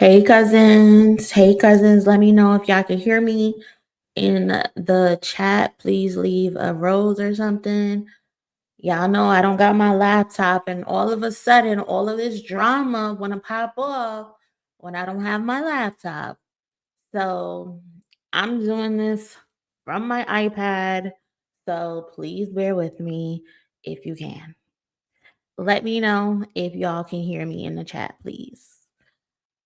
Hey cousins, let me know if y'all can hear me in the chat. Please leave a rose or something. Y'all know I don't got my laptop, and all of a sudden, all of this drama wanna pop off when I don't have my laptop. So I'm doing this from my iPad. So please bear with me if you can. Let me know if y'all can hear me in the chat, please.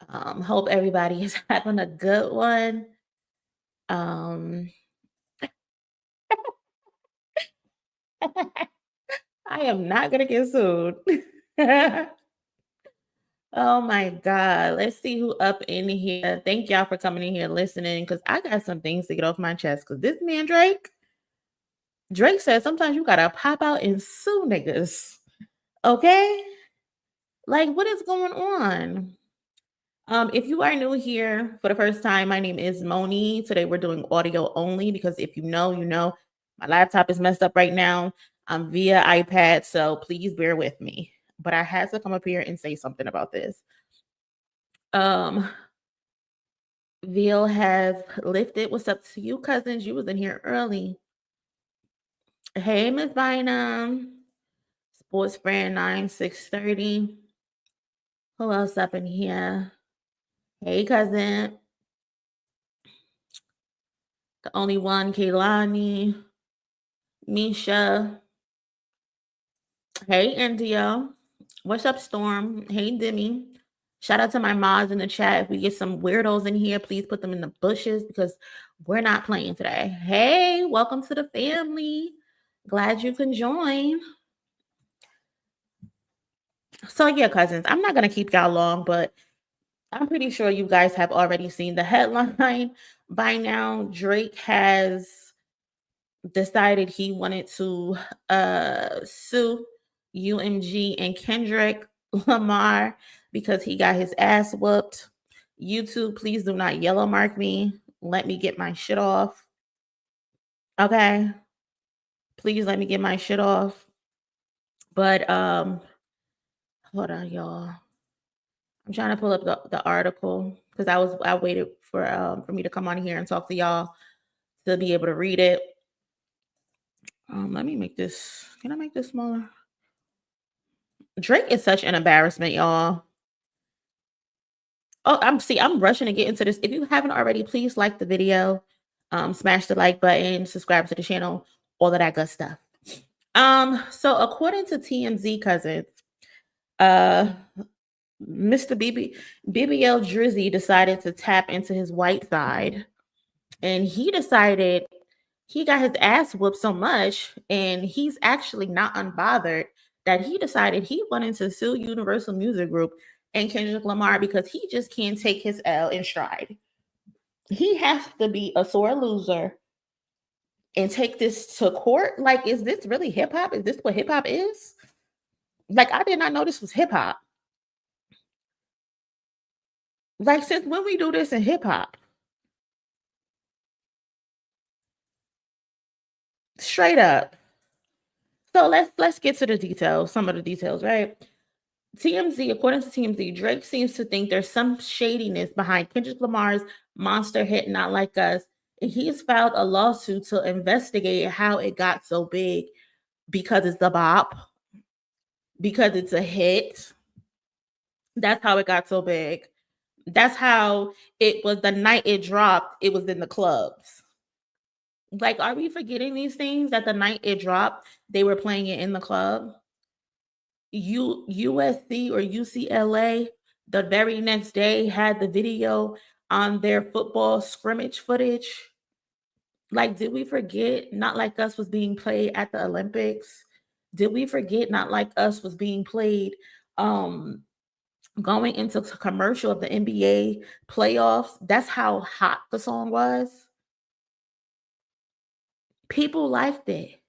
Hope everybody is having a good one. Um, I am not gonna get sued. Oh my God. Let's see who up in here. Thank y'all for coming in here listening because I got some things to get off my chest. Because this man, Drake says sometimes you gotta pop out and sue niggas. Okay? Like, what is going on? If you are new here for the first time, my name is Monie. Today we're doing audio only because if you know, you know, my laptop is messed up right now. I'm via iPad, so please bear with me. But I had to come up here and say something about this. Um, Veal has lifted. What's up to you, cousins? You was in here early. Hey, Miss Bynum. Sports friend 9630. Who else up in here? Hey, cousin. The only one, Kaylani. Misha. Hey, India. What's up, Storm? Hey, Demi. Shout out to my mods in the chat. If we get some weirdos in here, please put them in the bushes because we're not playing today. Hey, welcome to the family. Glad you can join. So, yeah, cousins, I'm not going to keep y'all long, but I'm pretty sure you guys have already seen the headline by now. Drake has decided he wanted to sue UMG and Kendrick Lamar because he got his ass whooped. YouTube, please do not yellow mark me. Let me get my shit off. Okay. Please let me get my shit off. But hold on, y'all. I'm trying to pull up the article because I waited for me to come on here and talk to y'all to be able to read it. Let me make this. Can I make this smaller? Drake is such an embarrassment, y'all. Oh, I'm rushing to get into this. If you haven't already, please like the video, smash the like button, subscribe to the channel, all of that good stuff. So according to TMZ cousins, uh Mr. BBL Drizzy decided to tap into his white side, and he decided he got his ass whooped so much, and he's actually not unbothered that he decided he wanted to sue Universal Music Group and Kendrick Lamar because he just can't take his L in stride. He has to be a sore loser and take this to court. Like, is this really hip hop? Is this what hip hop is? Like, I did not know this was hip hop. Like, since when we do this in hip hop? Straight up. So let's get to the details, some of the details, right? TMZ, according to TMZ, Drake seems to think there's some shadiness behind Kendrick Lamar's monster hit Not Like Us, and he's filed a lawsuit to investigate how it got so big because it's the bop, because it's a hit. That's how it got so big. That's how it was the night it dropped, it was in the clubs. Like, are we forgetting these things that the night it dropped, they were playing it in the club? USC or UCLA the very next day had the video on their football scrimmage footage. Like, did we forget Not Like Us was being played at the Olympics? Did we forget Not Like Us was being played going into commercial of the NBA playoffs? That's how hot the song was. People liked it.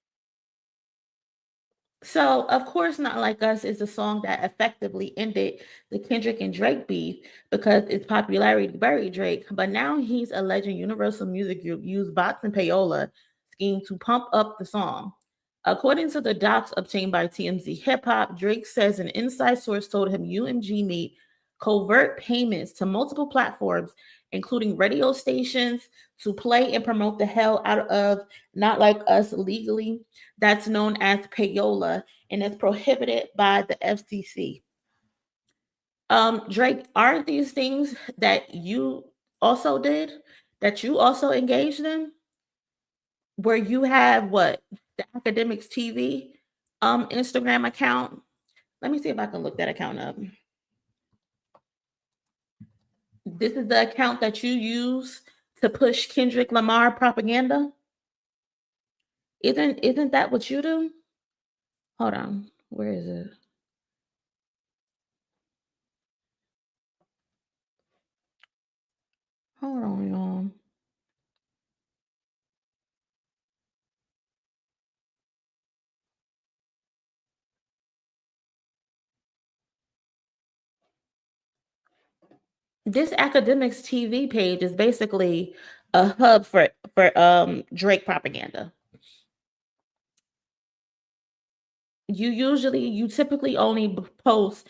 So, of course, Not Like Us is a song that effectively ended the Kendrick and Drake beef because its popularity buried Drake. But now he's alleging Universal Music Group used bots and payola scheme to pump up the song. According to the docs obtained by TMZ Hip Hop, Drake says an inside source told him UMG made covert payments to multiple platforms, including radio stations, to play and promote the hell out of Not Like Us legally. That's known as payola and is prohibited by the FCC. Drake, aren't these things that you also did, that you also engaged in, where you have what, the Academics TV Instagram account? Let me see if I can look that account up. This is the account that you use to push Kendrick Lamar propaganda. Isn't that what you do? Hold on, where is it? Hold on, y'all. This Academics TV page is basically a hub for Drake propaganda. You typically only post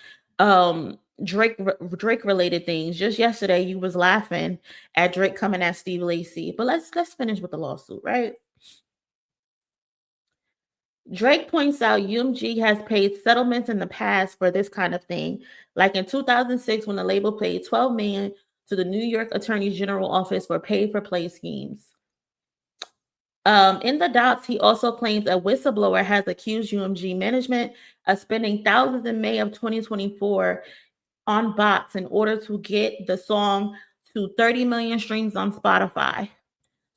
Drake related things. Just yesterday you was laughing at Drake coming at Steve Lacy. But let's finish with the lawsuit, right? Drake points out UMG has paid settlements in the past for this kind of thing, like in 2006 when the label paid $12 million to the New York Attorney General office for pay-for-play schemes. In the docs, he also claims a whistleblower has accused UMG management of spending thousands in May of 2024 on bots in order to get the song to 30 million streams on Spotify.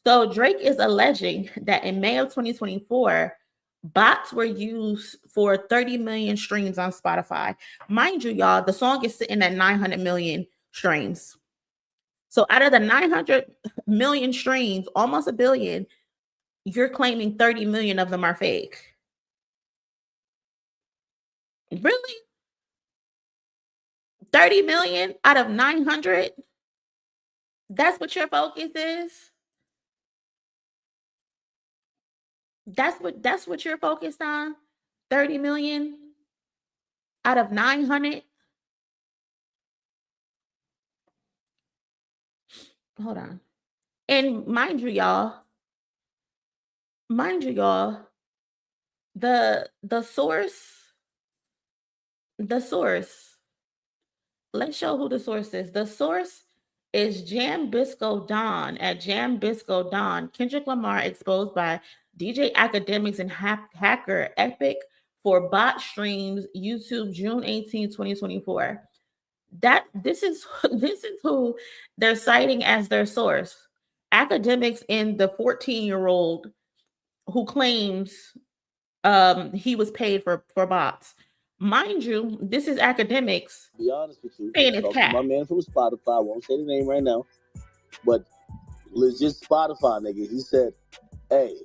So Drake is alleging that in May of 2024, bots were used for 30 million streams on Spotify. Mind you, y'all, the song is sitting at 900 million streams. So out of the 900 million streams, almost a billion, you're claiming 30 million of them are fake. Really? 30 million out of 900? That's what your focus is? That's what you're focused on? 30 million out of 900? Hold on. And mind you, y'all, the source, the source, let's show who the source is. The source is Jam Bisco Don at Jam Bisco Don. Kendrick Lamar exposed by DJ Academics and hacker Epic for bot streams, YouTube, June 18, 2024. That this is this is who they're citing as their source. Academics and the 14-year-old who claims he was paid for bots. Mind you, this is Academics. Be honest with you, Paying his cat. my man from Spotify, I won't say the name right now, but legit Spotify nigga, he said, "Hey,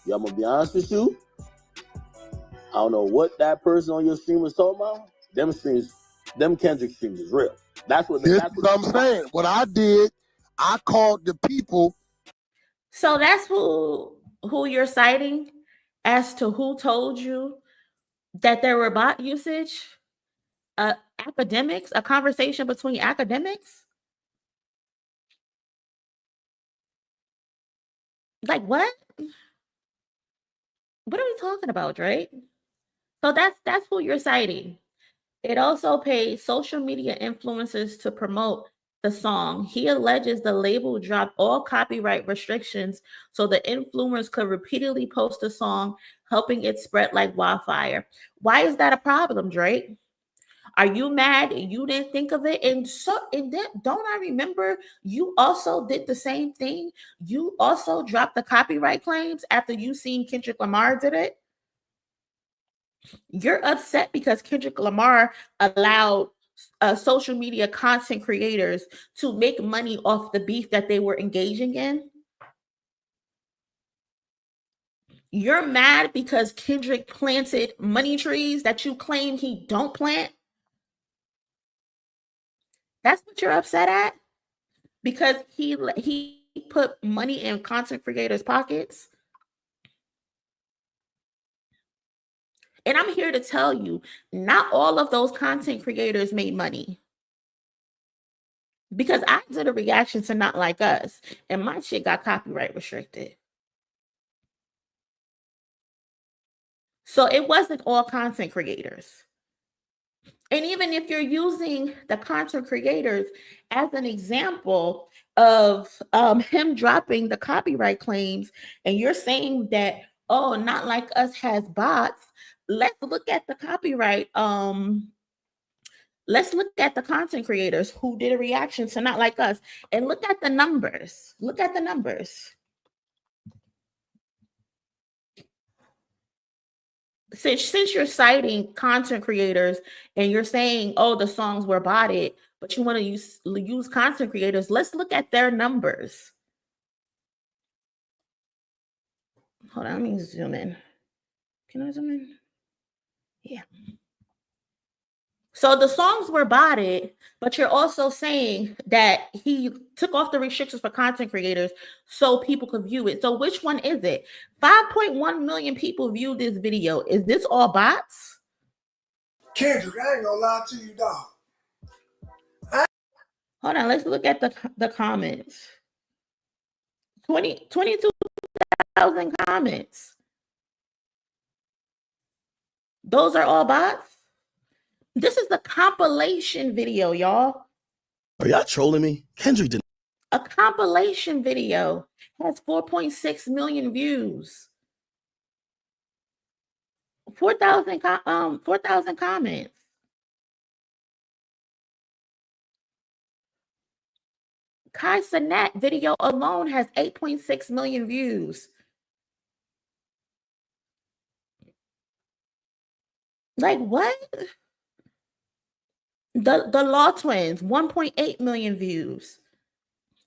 yo, I'm gonna be honest with you. I don't know what that person on your stream was talking about. Them streams, them Kendrick streams is real. That's what I'm saying. What I did, I called the people. So that's who you're citing as to who told you that there were bot usage? Academics, a conversation between academics? Like what? What are we talking about, Drake? So that's who you're citing. It also paid social media influencers to promote the song. He alleges the label dropped all copyright restrictions so the influencers could repeatedly post the song, helping it spread like wildfire. Why is that a problem, Drake? Are you mad you didn't think of it? And then don't I remember you also did the same thing? You also dropped the copyright claims after you seen Kendrick Lamar did it. You're upset because Kendrick Lamar allowed social media content creators to make money off the beef that they were engaging in. You're mad because Kendrick planted money trees that you claim he don't plant. That's what you're upset at? Because he put money in content creators' pockets. And I'm here to tell you, not all of those content creators made money. Because I did a reaction to Not Like Us, and my shit got copyright restricted. So it wasn't all content creators. And even if you're using the content creators as an example of him dropping the copyright claims, and you're saying that, oh, Not Like Us has bots, let's look at the copyright. Let's look at the content creators who did a reaction to Not Like Us, and look at the numbers. Look at the numbers. Since you're citing content creators and you're saying, oh, the songs were botted, but you want to use content creators, let's look at their numbers. Hold on, let me zoom in. Can I zoom in? Yeah. So the songs were botted, but you're also saying that he took off the restrictions for content creators so people could view it. So which one is it? 5.1 million people viewed this video. Is this all bots? Kendrick, I ain't gonna lie to you, dog. Hold on, let's look at the comments. 22,000 comments. Those are all bots? This is the compilation video, y'all. Are y'all trolling me? Kendrick didn't. A compilation video has 4.6 million views. 4,000 comments. Kai Cenat video alone has 8.6 million views. Like what? The Law Twins, 1.8 million views.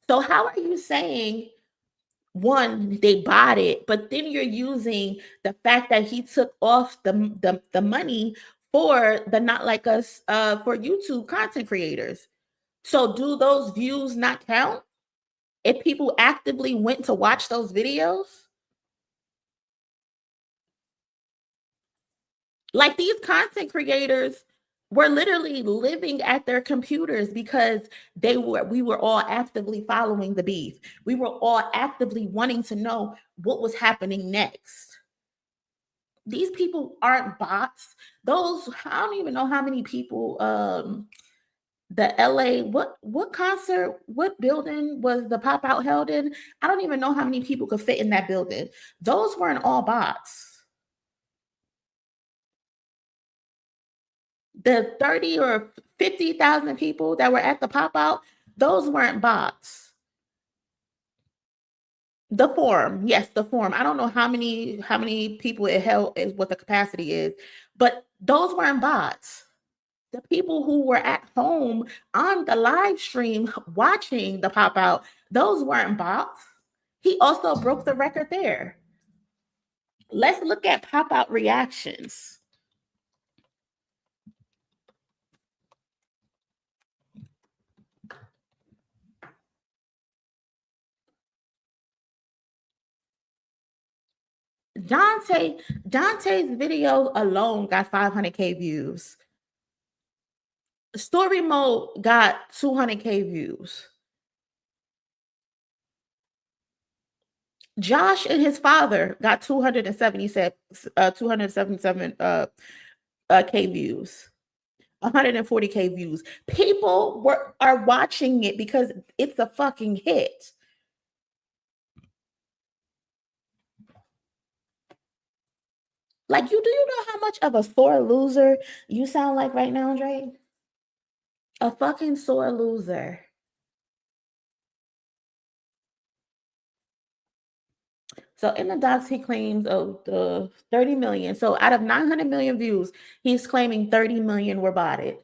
So how are you saying, one, they bought it, but then you're using the fact that he took off the money for the Not Like Us for YouTube content creators? So do those views not count if people actively went to watch those videos? Like, these content creators were literally living at their computers because we were all actively following the beef. We were all actively wanting to know what was happening next. These people aren't bots. Those, I don't even know how many people, the LA, what concert, what building was the pop out held in? I don't even know how many people could fit in that building. Those weren't all bots. The 30 or 50,000 people that were at the pop out, those weren't bots. The forum, yes, the forum. I don't know how many people it held, is what the capacity is, but those weren't bots. The people who were at home on the live stream watching the pop out, those weren't bots. He also broke the record there. Let's look at pop out reactions. Dante's video alone got 500K views. Story mode got 200K views. Josh and his father got 277 K views. 140K views. People are watching it because it's a fucking hit. Like, do you know how much of a sore loser you sound like right now, Drake? A fucking sore loser. So in the docs, he claims the 30 million. So out of 900 million views, he's claiming 30 million were botted.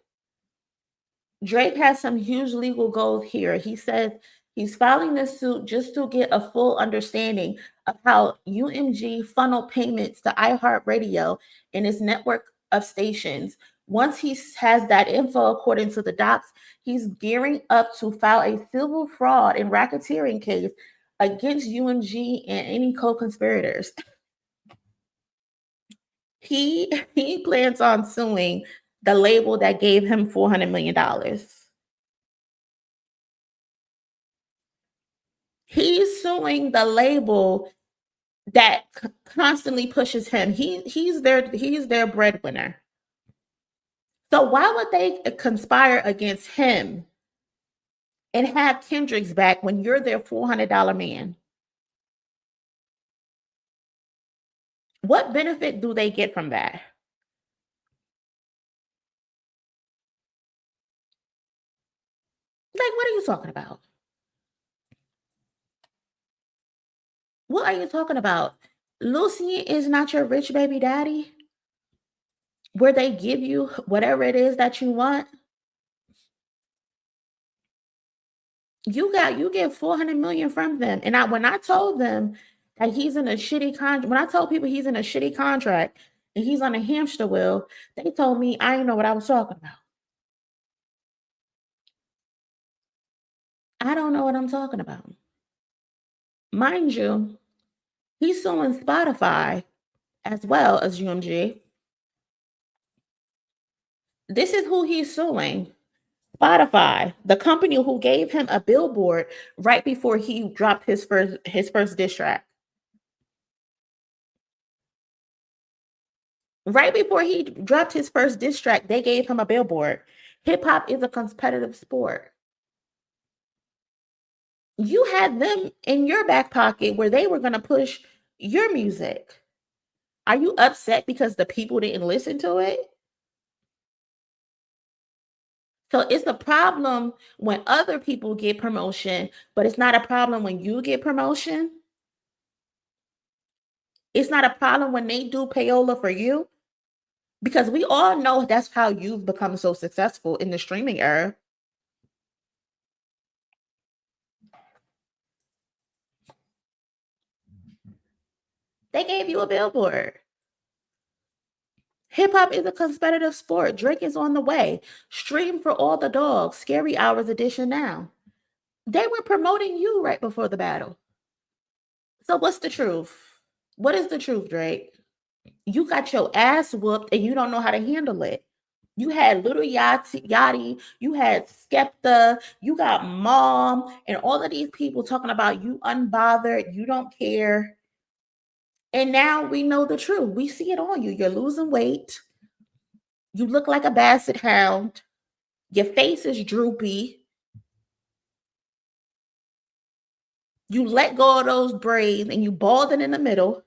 Drake has some huge legal goals here. He says he's filing this suit just to get a full understanding of how UMG funneled payments to iHeartRadio and its network of stations. Once he has that info, according to the docs, he's gearing up to file a civil fraud and racketeering case against UMG and any co-conspirators. He plans on suing the label that gave him $400 million. He's suing the label that constantly pushes him. He's their breadwinner. So why would they conspire against him and have Kendrick's back when you're their $400 man? What benefit do they get from that? Like, what are you talking about? What are you talking about? Lucien is not your rich baby daddy, where they give you whatever it is that you want. You get 400 million from them. And when I told them that he's in a shitty contract, when I told people he's in a shitty contract and he's on a hamster wheel, they told me I didn't know what I was talking about. I don't know what I'm talking about. Mind you, he's suing Spotify as well as UMG. This is who he's suing. Spotify, the company who gave him a billboard right before he dropped his first diss track. Right before he dropped his first diss track, they gave him a billboard. Hip hop is a competitive sport. You had them in your back pocket where they were going to push your music. Are you upset because the people didn't listen to it? So it's a problem when other people get promotion, but it's not a problem when you get promotion. It's not a problem when they do payola for you, because we all know that's how you've become so successful in the streaming era. They gave you a billboard. Hip hop is a competitive sport. Drake is on the way. Stream for all the dogs. Scary Hours edition now. They were promoting you right before the battle. So what's the truth? What is the truth, Drake? You got your ass whooped and you don't know how to handle it. You had Little Yachty, you had Skepta, you got Mom, and all of these people talking about you unbothered, you don't care. And now we know the truth. We see it on you. You're losing weight. You look like a basset hound. Your face is droopy. You let go of those braids and you balding in the middle.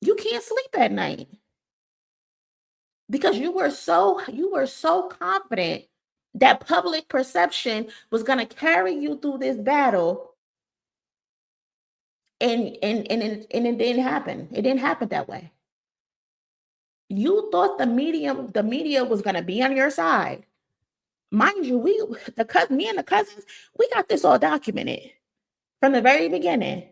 You can't sleep at night because you were so confident that public perception was going to carry you through this battle, and it didn't happen. It didn't happen that way. You thought the media was going to be on your side. Mind you, me and the cousins, we got this all documented from the very beginning.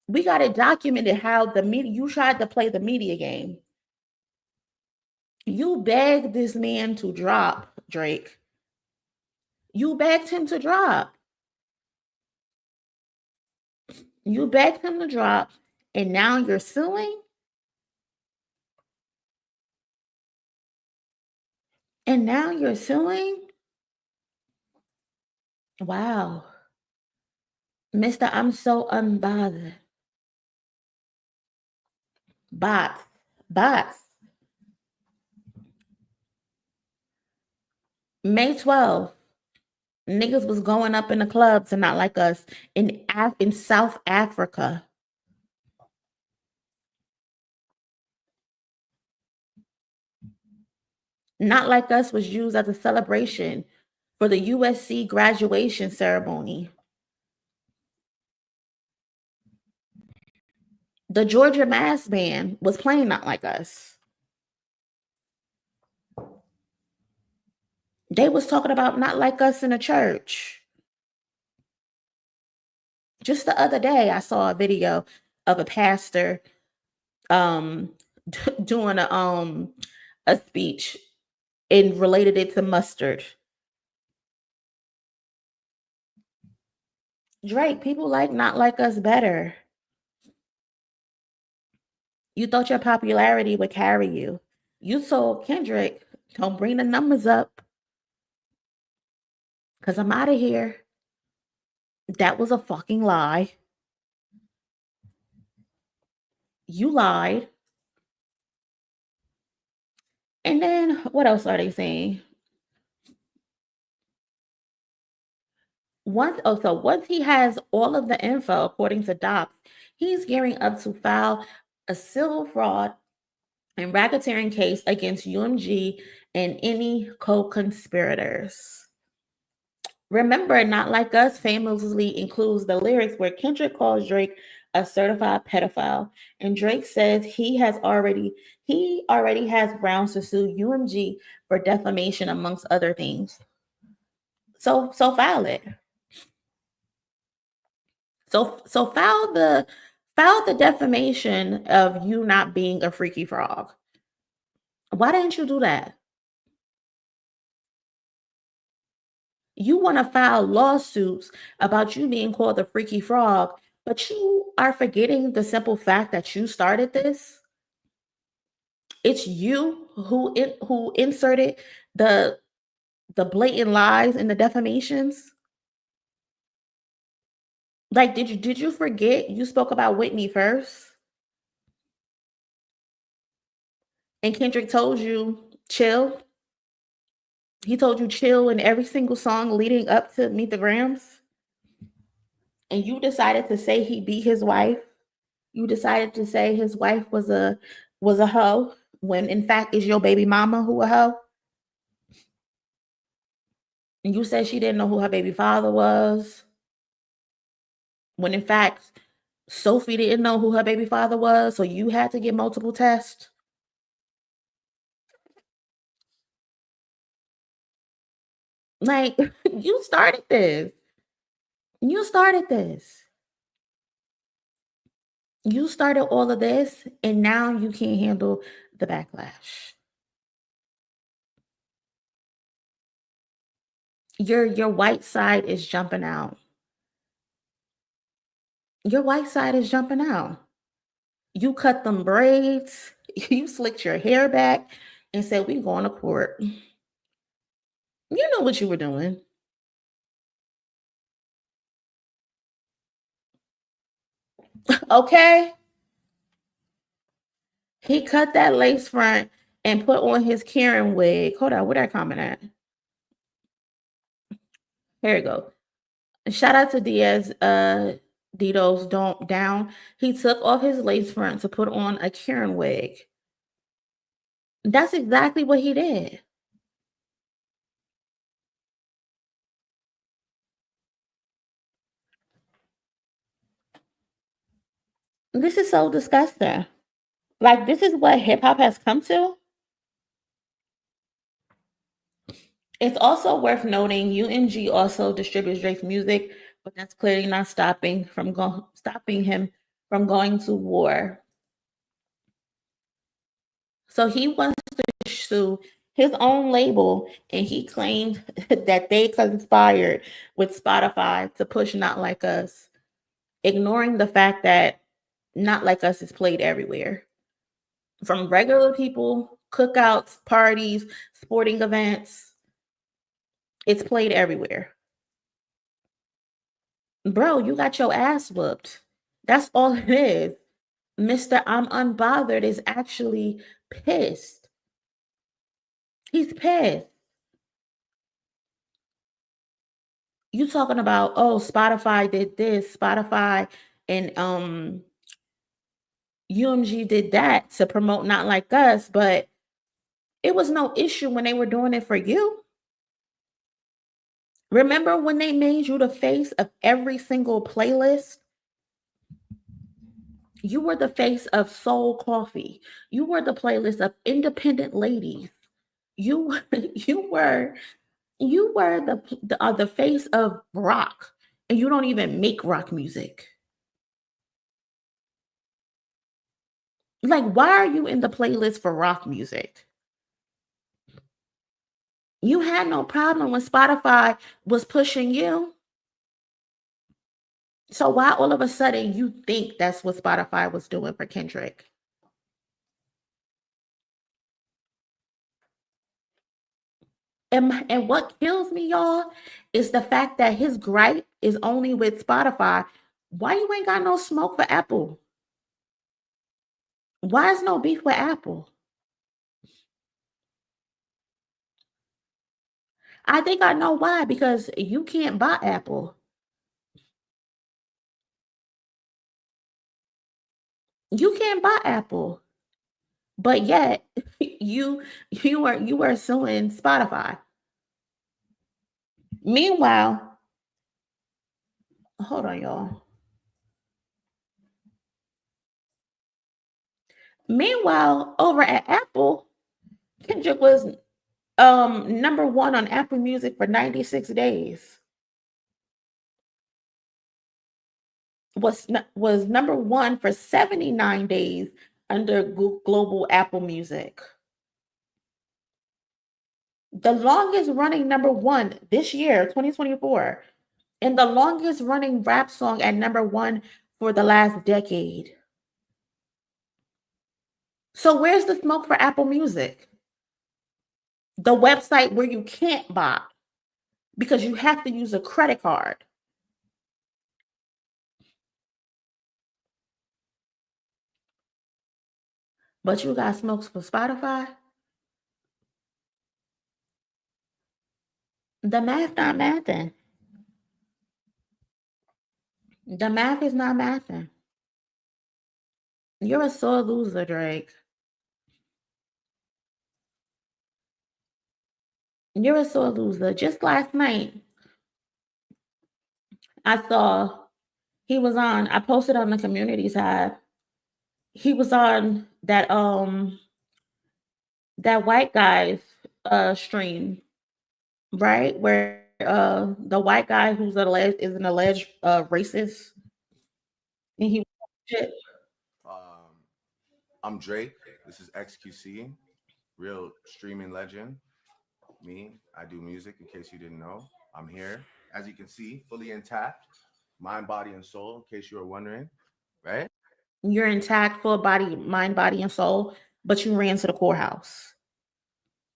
We got it documented how the media, you tried to play the media game. You begged this man to drop, Drake. You begged him to drop. You begged him to drop, and now you're suing? And now you're suing? Wow. Mr. I'm so unbothered. Bots. May 12th, niggas was going up in the clubs and not like us in South Africa. Not Like Us was used as a celebration for the USC graduation ceremony. The Georgia Mass Band was playing Not Like Us. They was talking about Not Like Us in a church. Just the other day, I saw a video of a pastor doing a speech and related it to mustard. Drake, people like Not Like Us better. You thought your popularity would carry you. You told Kendrick, don't bring the numbers up because I'm out of here. That was a fucking lie. You lied. And then what else are they saying? Once he has all of the info, according to Docs, he's gearing up to file a civil fraud and racketeering case against UMG and any co-conspirators. Remember, Not Like Us famously includes the lyrics where Kendrick calls Drake a certified pedophile, and Drake says he already has grounds to sue UMG for defamation, amongst other things. So file it. So file the defamation of you not being a freaky frog. Why didn't you do that? You want to file lawsuits about you being called a freaky frog, but you are forgetting the simple fact that you started this. It's you who inserted the blatant lies and the defamations. Like, did you forget you spoke about Whitney first? And Kendrick told you chill. He told you chill in every single song leading up to Meet the Grams. And you decided to say he beat his wife. You decided to say his wife was a hoe, when in fact it's your baby mama who a hoe. And you said she didn't know who her baby father was, when in fact Sophie didn't know who her baby father was, so you had to get multiple tests. Like, you started this. You started this. You started all of this, and now you can't handle the backlash. Your white side is jumping out. Your white side is jumping out. You cut them braids, you slicked your hair back and said, we going to court. You know what you were doing. Okay? He cut that lace front and put on his Karen wig. Hold on, where that comment at? Here we go. Shout out to Diaz Dito's don't down. He took off his lace front to put on a Karen wig. That's exactly what he did. This is so disgusting. Like, this is what hip hop has come to. It's also worth noting UMG also distributes Drake's music, but that's clearly not stopping him from going to war. So he wants to sue his own label, and he claimed that they conspired with Spotify to push Not Like Us, ignoring the fact that Not Like Us is played everywhere. From regular people, cookouts, parties, sporting events, it's played everywhere. Bro, you got your ass whooped. That's all it is. Mr. I'm Unbothered is actually pissed. He's pissed. You talking about, oh, Spotify did this, Spotify and UMG did that to promote Not Like Us, but it was no issue when they were doing it for you. Remember when they made you the face of every single playlist? You were the face of Soul Coffee. You were the playlist of Independent Ladies. You were the face of rock, and you don't even make rock music. Like, why are you in the playlist for rock music? You had no problem when Spotify was pushing you. So why all of a sudden you think that's what Spotify was doing for Kendrick? And what kills me, y'all, is the fact that his gripe is only with Spotify. Why you ain't got no smoke for Apple? Why is no beef with Apple? I think I know why, because you can't buy Apple. You can't buy Apple. But yet you were suing Spotify. Meanwhile, hold on, y'all. Meanwhile, over at Apple, Kendrick was number one on Apple Music for 96 days. Was number one for 79 days under global Apple Music. The longest running number one this year, 2024, and the longest running rap song at number one for the last decade. So where's the smoke for Apple Music? The website where you can't buy because you have to use a credit card. But you got smokes for Spotify? The math not mathing. The math is not mathing. You're a sore loser, Drake. You're a sore loser. Just last night, I saw he was on, I posted on the community tab. He was on that white guy's stream, right? Where the white guy who's is an alleged racist, and he shit. I'm Drake. This is XQC, real streaming legend. Me, I do music. In case you didn't know, I'm here. As you can see, fully intact, mind, body, and soul. In case you were wondering, right? You're intact, full body, mind, body, and soul, but you ran to the courthouse.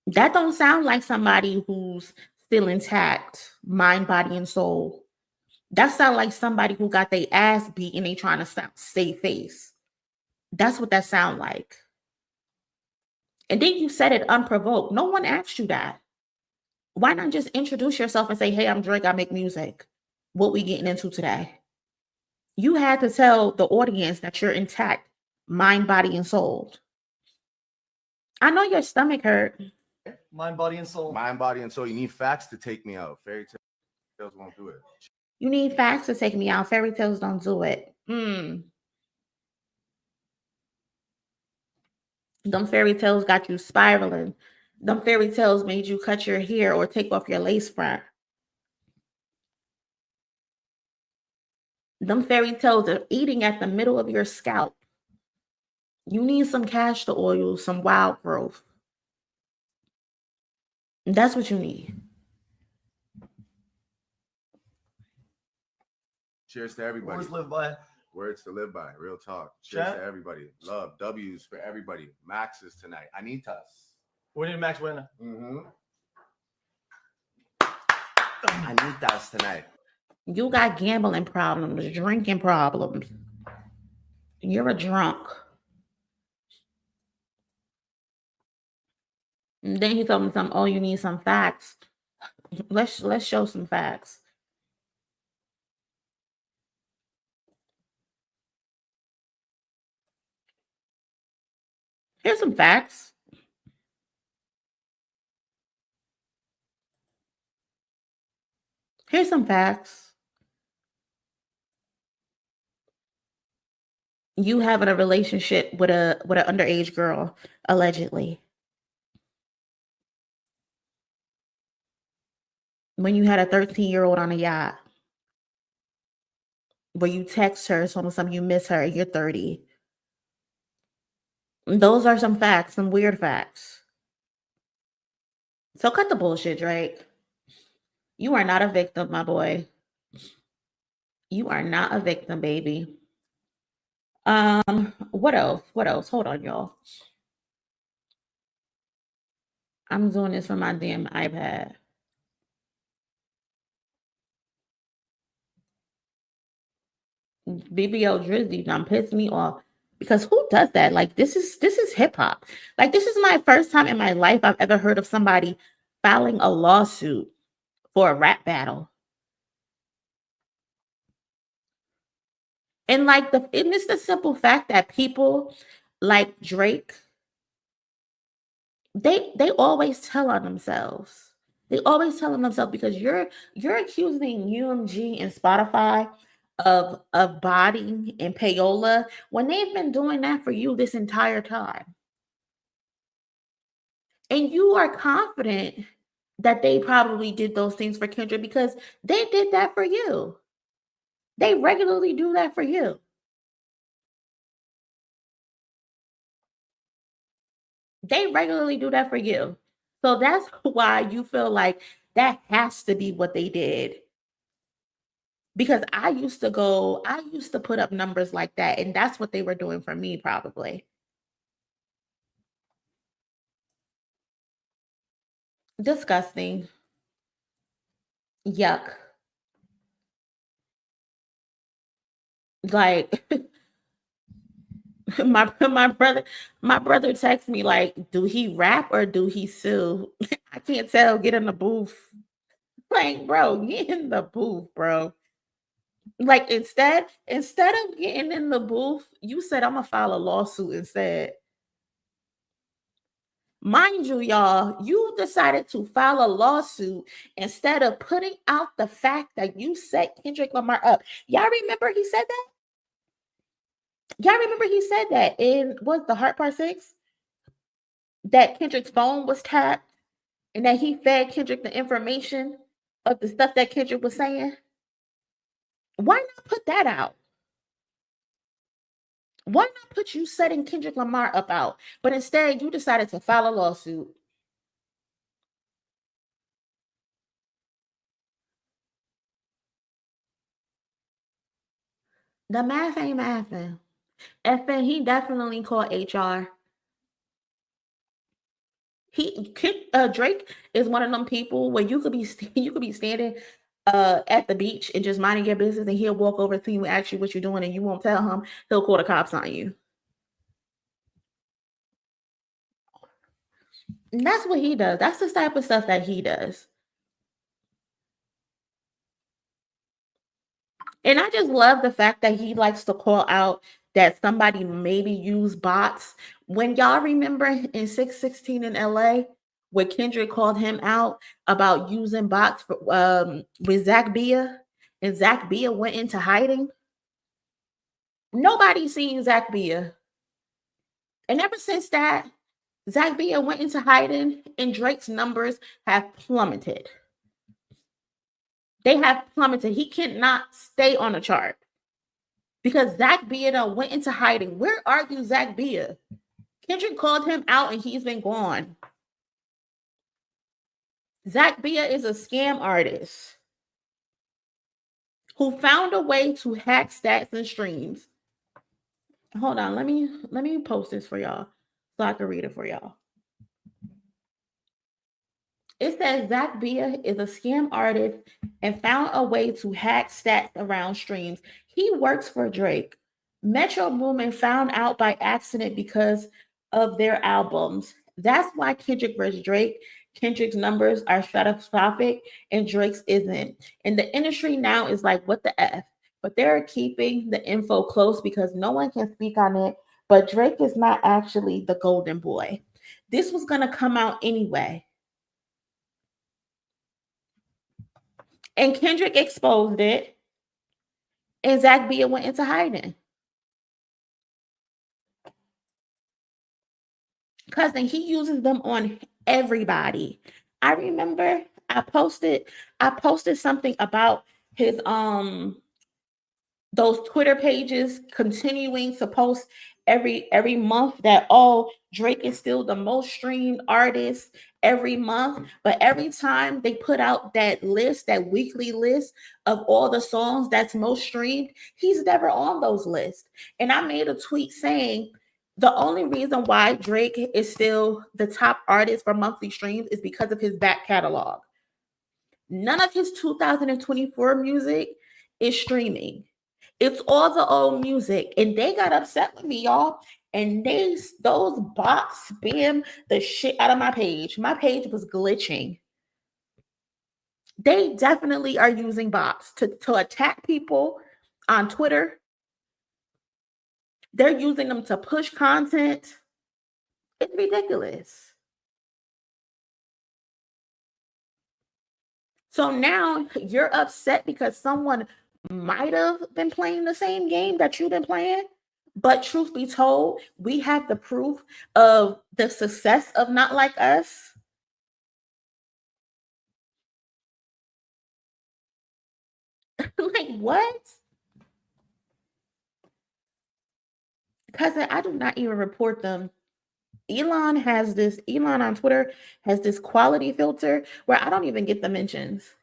That don't sound like somebody who's still intact, mind, body, and soul. That sounds like somebody who got their ass beat and they trying to save face. That's what that sound like. And then you said it unprovoked. No one asked you that. Why not just introduce yourself and say, hey, I'm Drake, I make music. What we getting into today? You had to tell the audience that you're intact, mind, body, and soul. I know your stomach hurt. Mind, body, and soul. Mind, body, and soul. You need facts to take me out. Fairy tales won't do it. You need facts to take me out. Fairy tales don't do it. Them fairy tales got you spiraling. Them fairy tales made you cut your hair or take off your lace front. Them fairy tales are eating at the middle of your scalp. You need some castor oil, some wild growth. That's what you need. Cheers to everybody. Words live by. Words to live by. Real talk. Cheers to everybody. Love. W's for everybody. Maxes tonight. Anitas. We need Max winner. Anitas tonight. You got gambling problems, drinking problems. You're a drunk. And then he told me something, oh, you need some facts. Let's show some facts. Here's some facts. Here's some facts. You having a relationship with an underage girl, allegedly. When you had a 13-year-old on a yacht. Where you text her, something you miss her, and you're 30. Those are some facts, some weird facts. So cut the bullshit, Drake. You are not a victim, my boy. You are not a victim, baby. What else? What else? Hold on, y'all. I'm doing this from my damn iPad. BBL Drizzy done pissed me off because who does that? Like this is hip hop. Like this is my first time in my life I've ever heard of somebody filing a lawsuit for a rap battle. And like it's the simple fact that people like Drake, they always tell on themselves. They always tell on themselves because you're accusing UMG and Spotify of bodying and payola when they've been doing that for you this entire time. And you are confident that they probably did those things for Kendrick because they did that for you. They regularly do that for you. They regularly do that for you. So that's why you feel like that has to be what they did. Because I used to put up numbers like that, and that's what they were doing for me, probably. Disgusting. Yuck. Like my brother texts me like, do he rap or do he sue? I can't tell. Get in the booth. Like, bro, get in the booth, bro. Like instead of getting in the booth, you said I'm gonna file a lawsuit instead. Mind you, y'all, you decided to file a lawsuit instead of putting out the fact that you set Kendrick Lamar up. Y'all remember he said that? Y'all remember he said that in what's the Heart Part 6? That Kendrick's phone was tapped and that he fed Kendrick the information of the stuff that Kendrick was saying. Why not put that out? Why not put you setting Kendrick Lamar up out? But instead, you decided to file a lawsuit. The math ain't mathing. FN, he definitely called HR. Drake is one of them people where you could be standing at the beach and just minding your business, and he'll walk over to you and ask you what you're doing, and you won't tell him. He'll call the cops on you. And that's what he does. That's the type of stuff that he does. And I just love the fact that he likes to call out that somebody maybe used bots. When y'all remember in 616 in LA, where Kendrick called him out about using bots for, with Zach Bia, and Zach Bia went into hiding. Nobody seen Zach Bia. And ever since that, Zach Bia went into hiding and Drake's numbers have plummeted. They have plummeted. He cannot stay on a chart because Zach Bia went into hiding. Where are you, Zach Bia? Kendrick called him out and he's been gone. Zach Bia is a scam artist who found a way to hack stats and streams. Hold on, let me post this for y'all so I can read it for y'all. It says Zach Bia is a scam artist and found a way to hack stats around streams. He works for Drake. Metro Boomin found out by accident because of their albums. That's why Kendrick versus Drake. Kendrick's numbers are stratospheric and Drake's isn't. And the industry now is like, what the F? But they're keeping the info close because no one can speak on it. But Drake is not actually the golden boy. This was going to come out anyway. And Kendrick exposed it. And Zach Bia went into hiding. Cousin, he uses them on everybody. I remember I posted something about his those Twitter pages continuing to post every month that Drake is still the most streamed artist every month, but every time they put out that list, that weekly list of all the songs that's most streamed, he's never on those lists. And I made a tweet saying, The only reason why Drake is still the top artist for monthly streams is because of his back catalog. None of his 2024 music is streaming. It's all the old music. And they got upset with me, y'all. And those bots spam the shit out of my page. My page was glitching. They definitely are using bots to attack people on Twitter. They're using them to push content. It's ridiculous. So now you're upset because someone might have been playing the same game that you've been playing. But truth be told, we have the proof of the success of Not Like Us. Like, what? Cousin, I do not even report them. Elon on Twitter has this quality filter where I don't even get the mentions.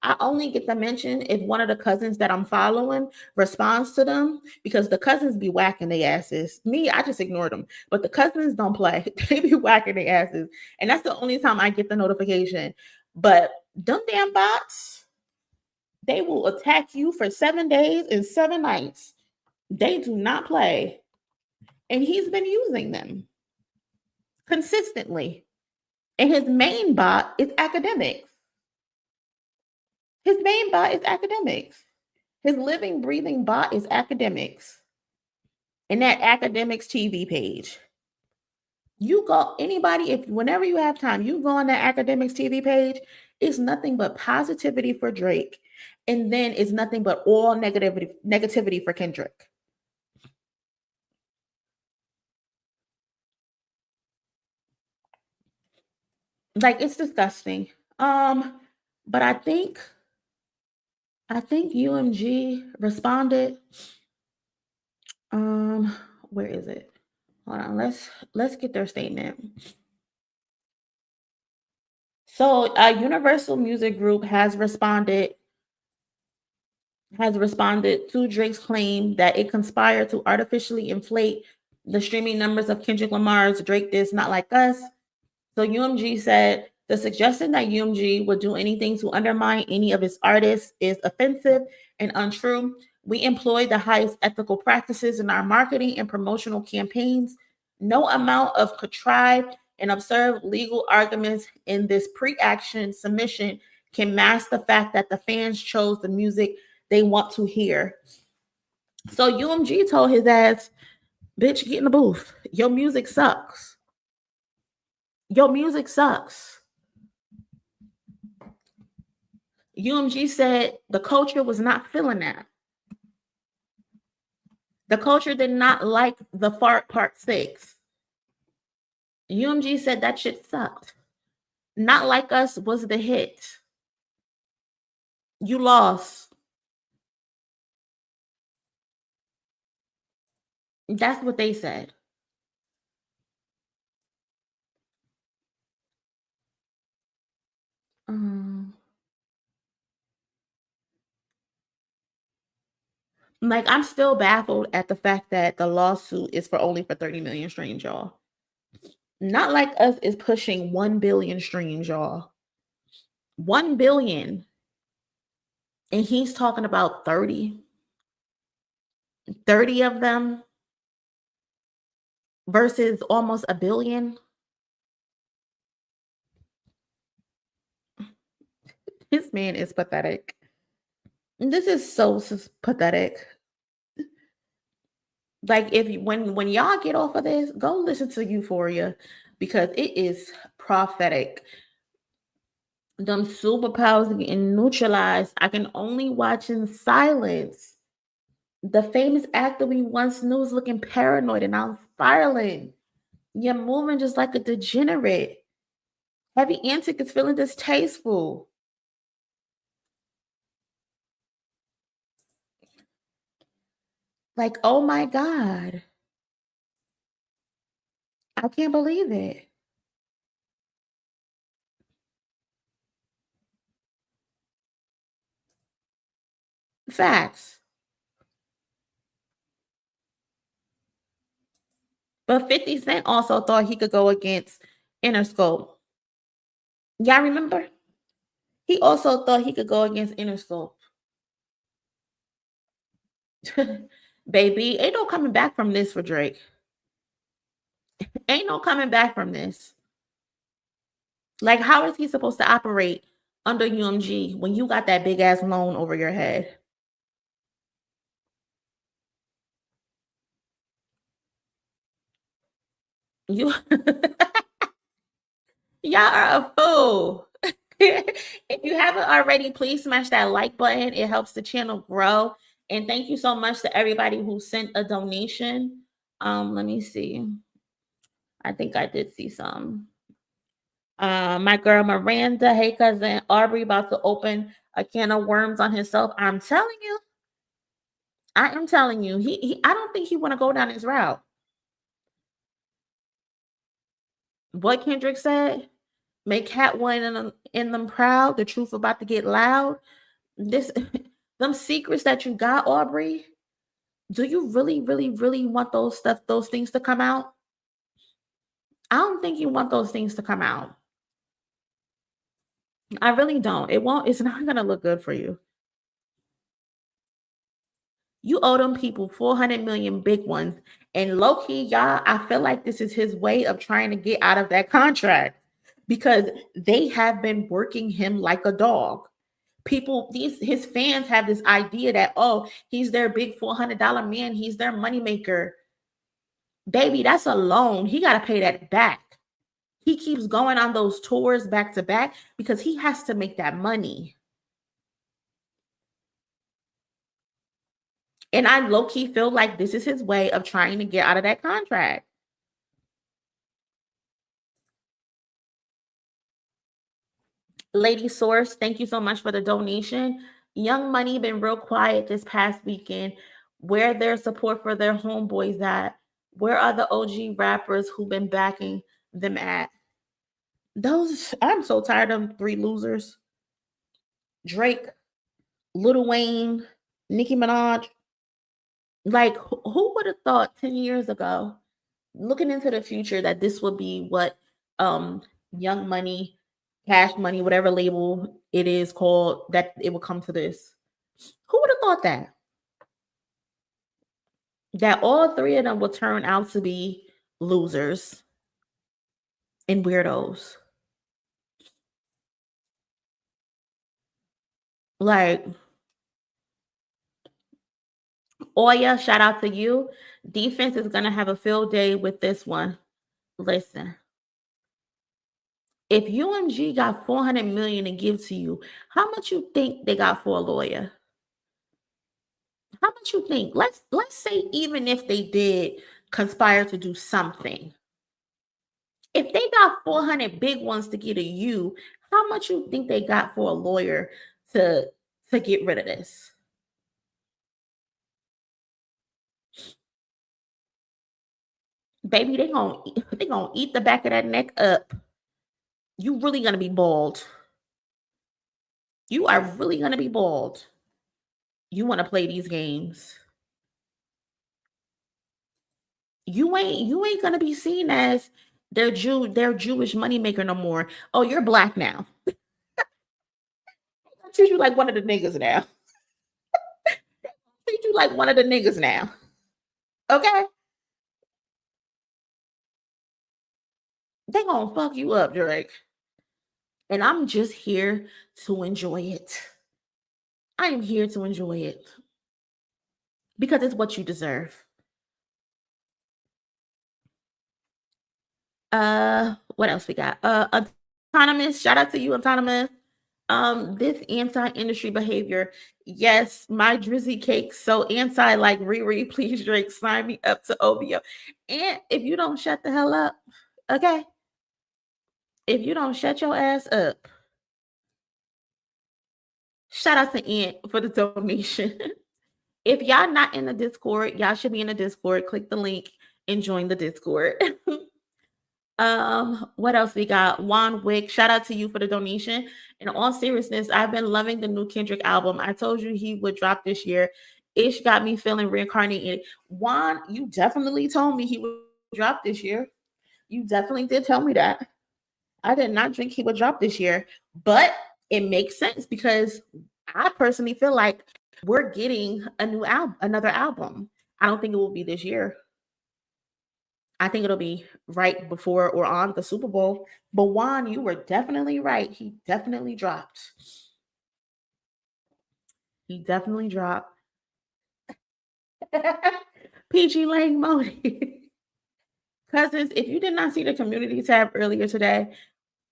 I only get the mention if one of the cousins that I'm following responds to them, because the cousins be whacking their asses. Me, I just ignore them, but the cousins don't play. They be whacking their asses. And that's the only time I get the notification. But them damn bots, they will attack you for 7 days and 7 nights. They do not play. And he's been using them consistently. And his main bot is academics. His main bot is academics. His living, breathing bot is academics. And that academics TV page. You go, anybody, whenever you have time, you go on that academics TV page, it's nothing but positivity for Drake. And then it's nothing but all negativity for Kendrick. Like, it's disgusting. But I think UMG responded. Where is it? Hold on, let's get their statement. So, Universal Music Group has responded to Drake's claim that it conspired to artificially inflate the streaming numbers of Kendrick Lamar's Drake This Not Like Us. So UMG said the suggestion that UMG would do anything to undermine any of its artists is offensive and untrue. We employ the highest ethical practices in our marketing and promotional campaigns. No amount of contrived and absurd legal arguments in this pre-action submission can mask the fact that the fans chose the music they want to hear. So UMG told his ass, bitch, get in the booth. Your music sucks. Your music sucks. UMG said the culture was not feeling that. The culture did not like the fart part 6. UMG said that shit sucked. Not Like Us was the hit. You lost. That's what they said. Like, I'm still baffled at the fact that the lawsuit is only for 30 million streams, y'all. Not Like Us is pushing 1 billion streams, y'all. 1 billion. And he's talking about 30 of them versus almost 1 billion. This man is pathetic. This is so pathetic. Like, when y'all get off of this, go listen to Euphoria, because it is prophetic. Them superpowers getting neutralized. I can only watch in silence. The famous actor we once knew is looking paranoid and now spiraling. You're moving just like a degenerate. Heavy Antic is feeling distasteful. Like, oh my God. I can't believe it. Facts. But 50 Cent also thought he could go against Interscope. Y'all remember? He also thought he could go against Interscope. Baby, ain't no coming back from this for Drake. Ain't no coming back from this. Like, how is he supposed to operate under UMG when you got that big ass loan over your head? You y'all are a fool. If you haven't already, please smash that like button. It helps the channel grow. And thank you so much to everybody who sent a donation. Let me see. I think I did see some. My girl Miranda, hey cousin Aubrey, about to open a can of worms on himself. I'm telling you. I am telling you. I don't think he want to go down his route. What Kendrick said, make Cat One in them proud. The truth about to get loud. This, them secrets that you got, Aubrey. Do you really, really, really want those things to come out? I don't think you want those things to come out. I really don't. It won't. It's not gonna look good for you. You owe them people 400 million big ones. And low-key, y'all, I feel like this is his way of trying to get out of that contract because they have been working him like a dog. People, his fans have this idea that, oh, he's their big $400 man. He's their moneymaker. Baby, that's a loan. He got to pay that back. He keeps going on those tours back to back because he has to make that money. And I low-key feel like this is his way of trying to get out of that contract. Lady Source, thank you so much for the donation. Young Money been real quiet this past weekend. Where their support for their homeboys at? Where are the OG rappers who've been backing them at? I'm so tired of them three losers. Drake, Lil Wayne, Nicki Minaj. Like, who would have thought 10 years ago, looking into the future, that this would be what Young Money, Cash Money, whatever label it is called, that it would come to this? Who would have thought that? That all three of them would turn out to be losers and weirdos. Like, Oya, shout out to you. Defense is going to have a field day with this one. Listen. If UMG got 400 million to give to you, how much you think they got for a lawyer? How much you think? Let's say even if they did conspire to do something. If they got 400 big ones to give to you, how much you think they got for a lawyer to get rid of this? Baby, they gonna eat the back of that neck up. You really gonna be bald. You are really gonna be bald. You want to play these games. You ain't gonna be seen as their Jewish moneymaker no more. Oh, you're black now. I'll treat you like one of the niggas now. Treat you like one of the niggas now. Okay? They gonna fuck you up, Drake. And I'm just here to enjoy it. I am here to enjoy it. Because it's what you deserve. What else we got? Autonomous. Shout out to you, Autonomous. This anti-industry behavior. Yes, my Drizzy cake. So anti, like Riri, please Drake, sign me up to OVO. And if you don't shut the hell up, okay? If you don't shut your ass up. Shout out to Ant for the donation. If y'all not in the Discord, y'all should be in the Discord. Click the link and join the Discord. What else we got? Juan Wick, shout out to you for the donation. In all seriousness, I've been loving the new Kendrick album. I told you he would drop this year. Ish got me feeling reincarnated. Juan, you definitely told me he would drop this year. You definitely did tell me that. I did not think he would drop this year, but it makes sense because I personally feel like we're getting a new album, another album. I don't think it will be this year. I think it'll be right before or on the Super Bowl. But Juan, you were definitely right. He definitely dropped. He definitely dropped. PG Lang Monie. Cousins, if you did not see the community tab earlier today,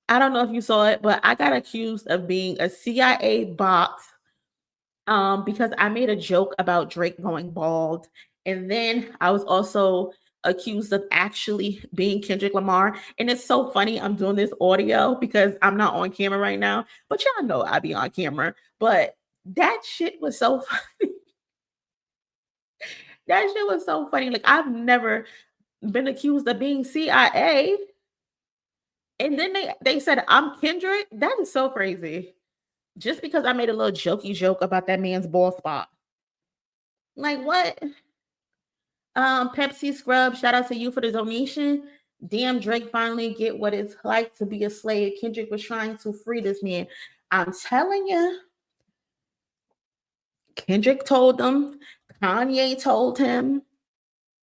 I don't know if you saw it, but I got accused of being a CIA bot because I made a joke about Drake going bald. And then I was also accused of actually being Kendrick Lamar. And it's so funny I'm doing this audio because I'm not on camera right now, but y'all know I be on camera. But that shit was so funny. That shit was so funny. Like, I've never been accused of being CIA. And then they said I'm Kendrick. That is so crazy. Just because I made a little jokey joke about that man's bald spot. Like, what? Pepsi Scrub, shout out to you for the donation. Damn, Drake finally get what it's like to be a slave. Kendrick was trying to free this man. I'm telling you. Kendrick told them. Kanye told him.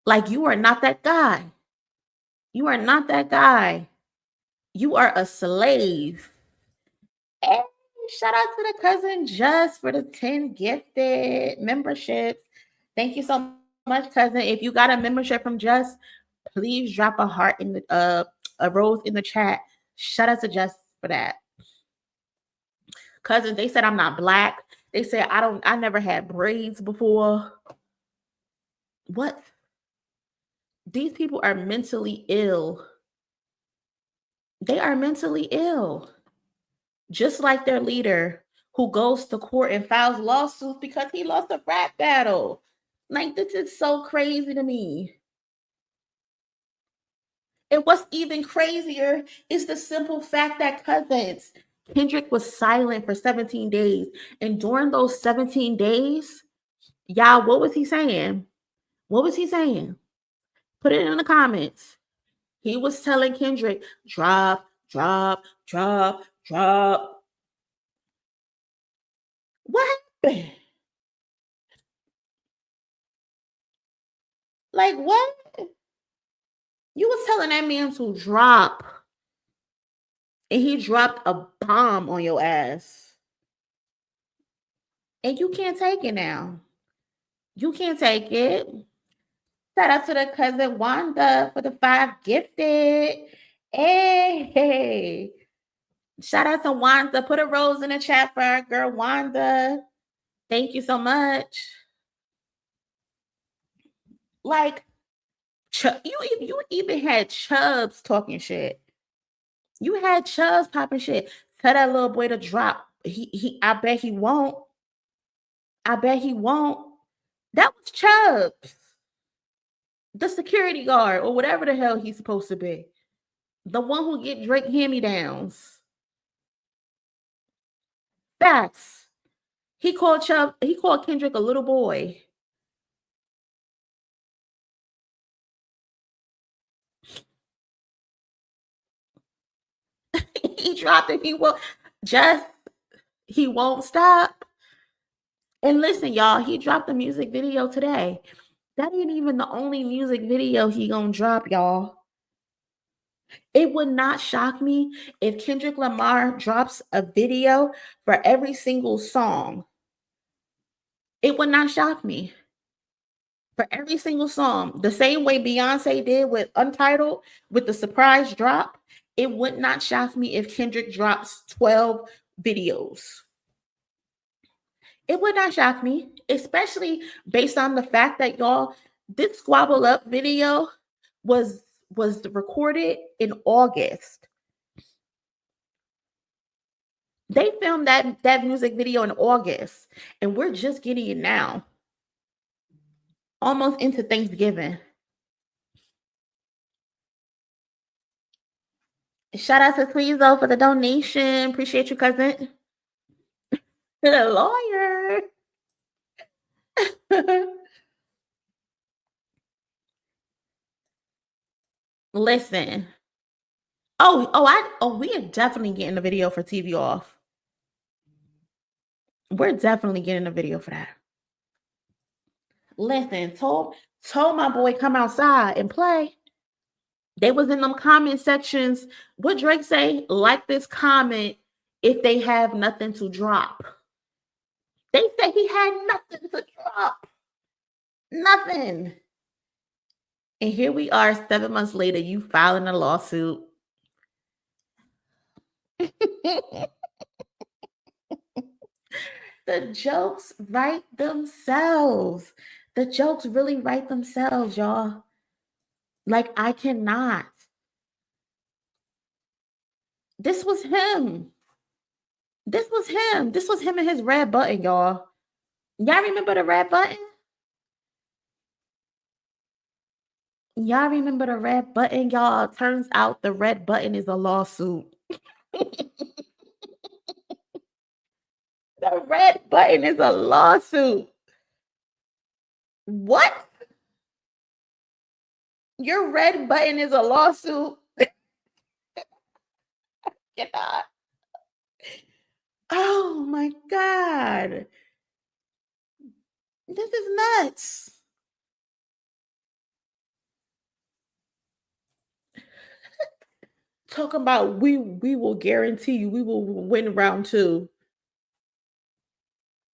Like, you are not that guy. You are not that guy. You are a slave. Hey, shout out to the cousin Just for the 10 gifted memberships. Thank you so much, cousin. If you got a membership from Just, please drop a heart in the a rose in the chat. Shout out to Just for that. Cousin, they said I'm not black. They said I never had braids before. What? These people are mentally ill. They are mentally ill. Just like their leader who goes to court and files lawsuits because he lost a rap battle. Like, this is so crazy to me. And what's even crazier is the simple fact that cousins, Kendrick was silent for 17 days. And during those 17 days, y'all, what was he saying? What was he saying? Put it in the comments. He was telling Kendrick, drop, drop, drop, drop. What happened? Like, what? You was telling that man to drop. And he dropped a bomb on your ass. And you can't take it now. You can't take it. Shout out to the cousin Wanda for the 5 gifted. Hey. Shout out to Wanda. Put a rose in the chat for our girl Wanda. Thank you so much. Like, you even had Chubbs talking shit. You had Chubbs popping shit. Tell that little boy to drop. I bet he won't. I bet he won't. That was Chubbs, the security guard or whatever the hell he's supposed to be. The one who get Drake hand-me-downs. Facts. He called Kendrick a little boy. He dropped it. He won't stop. And listen, y'all, he dropped a music video today. That ain't even the only music video he gonna drop, y'all. It would not shock me if Kendrick Lamar drops a video for every single song. It would not shock me. For every single song, the same way Beyonce did with Untitled, with the surprise drop, it would not shock me if Kendrick drops 12 videos. It would not shock me, especially based on the fact that, y'all, this Squabble Up video was recorded in August. They filmed that music video in August, and we're just getting it now. Almost into Thanksgiving. Shout out to Clezo for the donation. Appreciate you, cousin. The lawyer. Listen. We are definitely getting a video for TV off. We're definitely getting a video for that. Listen, told my boy come outside and play. They was in them comment sections. What Drake say? Like this comment if they have nothing to drop. They said he had nothing to drop. Nothing. And here we are 7 months later, you filing a lawsuit. The jokes write themselves. The jokes really write themselves, y'all. Like, I cannot. This was him. This was him. This was him and his red button, y'all. Y'all remember the red button? Y'all remember the red button, y'all? Turns out the red button is a lawsuit. The red button is a lawsuit. What? Your red button is a lawsuit? Cannot. Oh my God. This is nuts. Talking about we will guarantee you we will win round 2.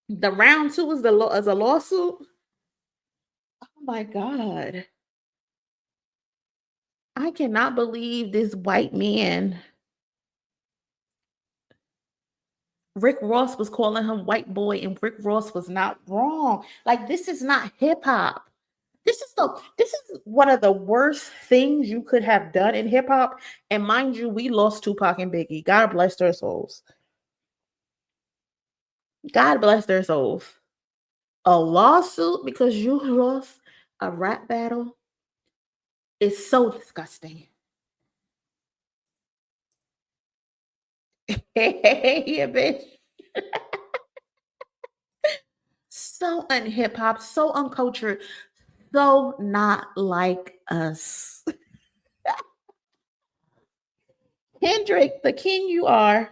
The round 2 is a lawsuit. Oh my God. I cannot believe this white man. Rick Ross was calling him white boy, and Rick Ross was not wrong. Like, this is not hip hop. This is one of the worst things you could have done in hip hop. And mind you, we lost Tupac and Biggie. God bless their souls. God bless their souls. A lawsuit because you lost a rap battle is so disgusting. Yeah, bitch. So unhip hop, so uncultured, so not like us. Kendrick, the king you are.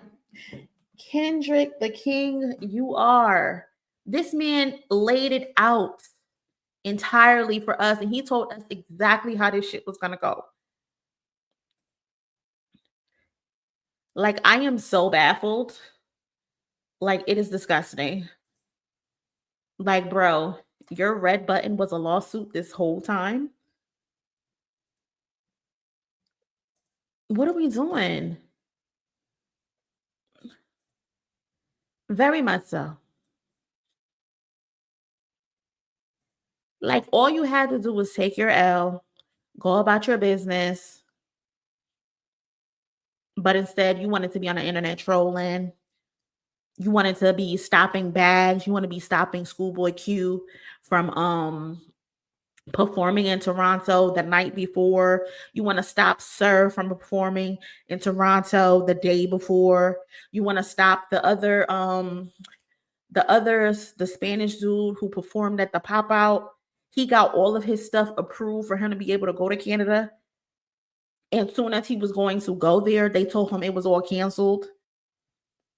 Kendrick, the king you are. This man laid it out entirely for us, and he told us exactly how this shit was gonna go. Like, I am so baffled. Like, it is disgusting. Like, bro, your red button was a lawsuit this whole time. What are we doing? Very much so. Like, all you had to do was take your L, go about your business. But instead, you wanted to be on the internet trolling. You wanted to be stopping bags. You want to be stopping Schoolboy Q from performing in Toronto the night before. You want to stop Sir from performing in Toronto the day before. You want to stop the Spanish dude who performed at the Pop Out. He got all of his stuff approved for him to be able to go to Canada. And soon as he was going to go there, they told him it was all canceled.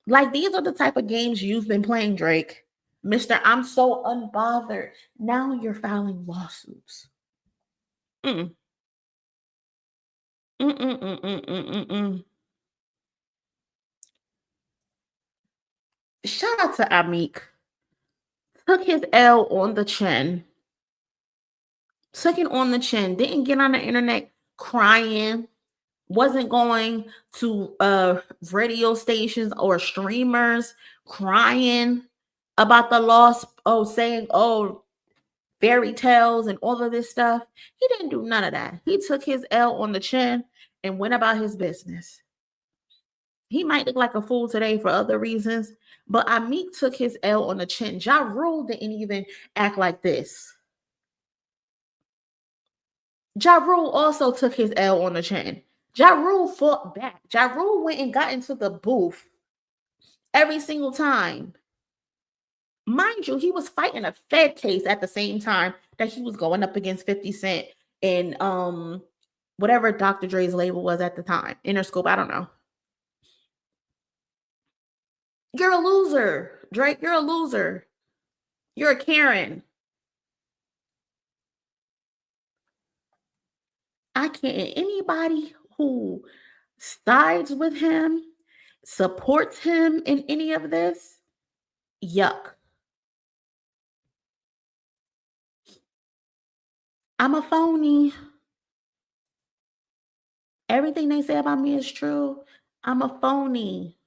Like, these are the type of games you've been playing, Drake. Mr. I'm so unbothered. Now you're filing lawsuits. Shout out to Amik. Took his L on the chin. Took it on the chin. Didn't get on the internet crying. Wasn't going to radio stations or streamers crying about the loss, saying, fairy tales and all of this stuff. He didn't do none of that. He took his L on the chin and went about his business. He might look like a fool today for other reasons, but Amik took his L on the chin. Ja Rule didn't even act like this. Ja Rule also took his L on the chin. Ja Rule fought back. Ja Rule went and got into the booth every single time. Mind you, he was fighting a Fed case at the same time that he was going up against 50 Cent and whatever Dr. Dre's label was at the time. Interscope, I don't know. You're a loser, Drake. You're a loser. You're a Karen. I can't. Anybody who sides with him, supports him in any of this, yuck. I'm a phony. Everything they say about me is true. I'm a phony.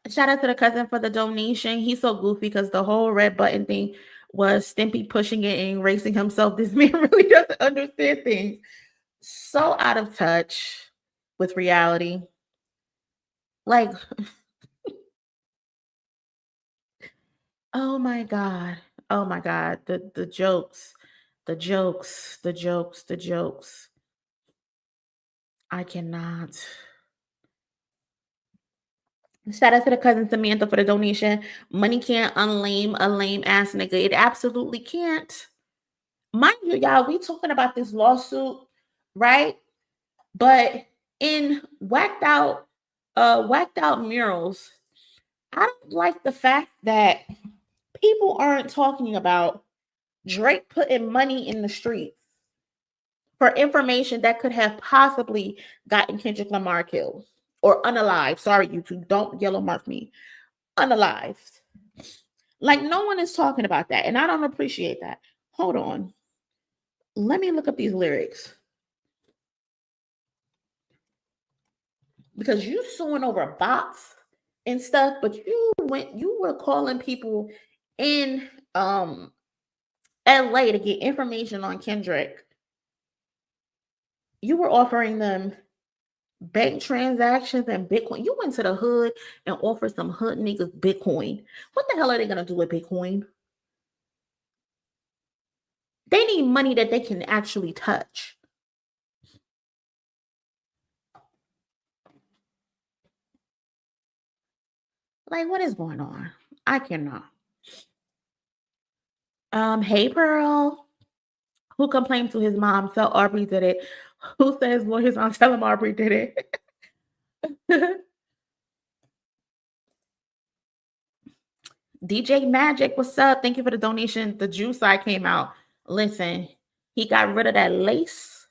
Shout out to the cousin for the donation. He's so goofy because the whole red button thing was Stimpy pushing it and erasing himself. This man really doesn't understand things. So out of touch with reality. Like, oh my God. Oh my God. The jokes. The jokes. The jokes. The jokes. I cannot. Shout out to the cousin Samantha for the donation. Money can't unlame a lame ass nigga. It absolutely can't. Mind you, y'all, we talking about this lawsuit, right? But in whacked out murals, I don't like the fact that people aren't talking about Drake putting money in the streets for information that could have possibly gotten Kendrick Lamar killed or unalived. Sorry, YouTube, don't yellow mark me. Unalived. Like, no one is talking about that, and I don't appreciate that. Hold on. Let me look up these lyrics. Because you suing over bots and stuff, but you were calling people in LA to get information on Kendrick. You were offering them bank transactions and Bitcoin. You went to the hood and offered some hood niggas Bitcoin. What the hell are they gonna do with Bitcoin? They need money that they can actually touch. Like, what is going on? I cannot. Hey Pearl. Who complained to his mom? Tell Aubrey did it. Who says lawyers on tell him Aubrey did it? DJ Magic, what's up? Thank you for the donation. The juice side came out. Listen, he got rid of that lace,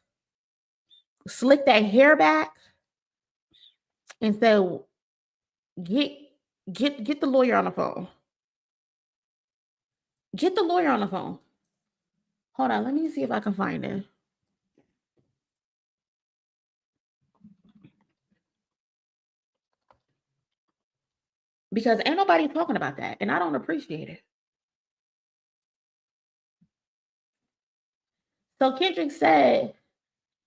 slicked that hair back, and said, get the lawyer on the phone. Get the lawyer on the phone. Hold on, let me see if I can find it. Because ain't nobody talking about that, and I don't appreciate it. So Kendrick said,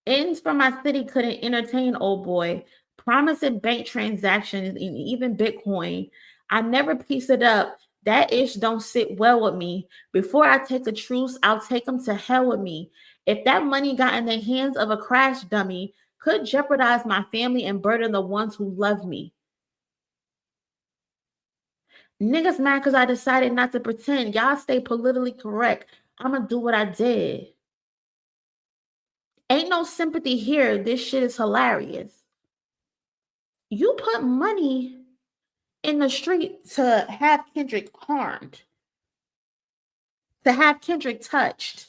ends from my city couldn't entertain old boy, promising bank transactions and even Bitcoin. I never piece it up. That ish don't sit well with me. Before I take a truce, I'll take them to hell with me. If that money got in the hands of a crash dummy, could jeopardize my family and burden the ones who love me. Niggas mad because I decided not to pretend. Y'all stay politically correct. I'm going to do what I did. Ain't no sympathy here. This shit is hilarious. You put money in the street to have Kendrick harmed, to have Kendrick touched,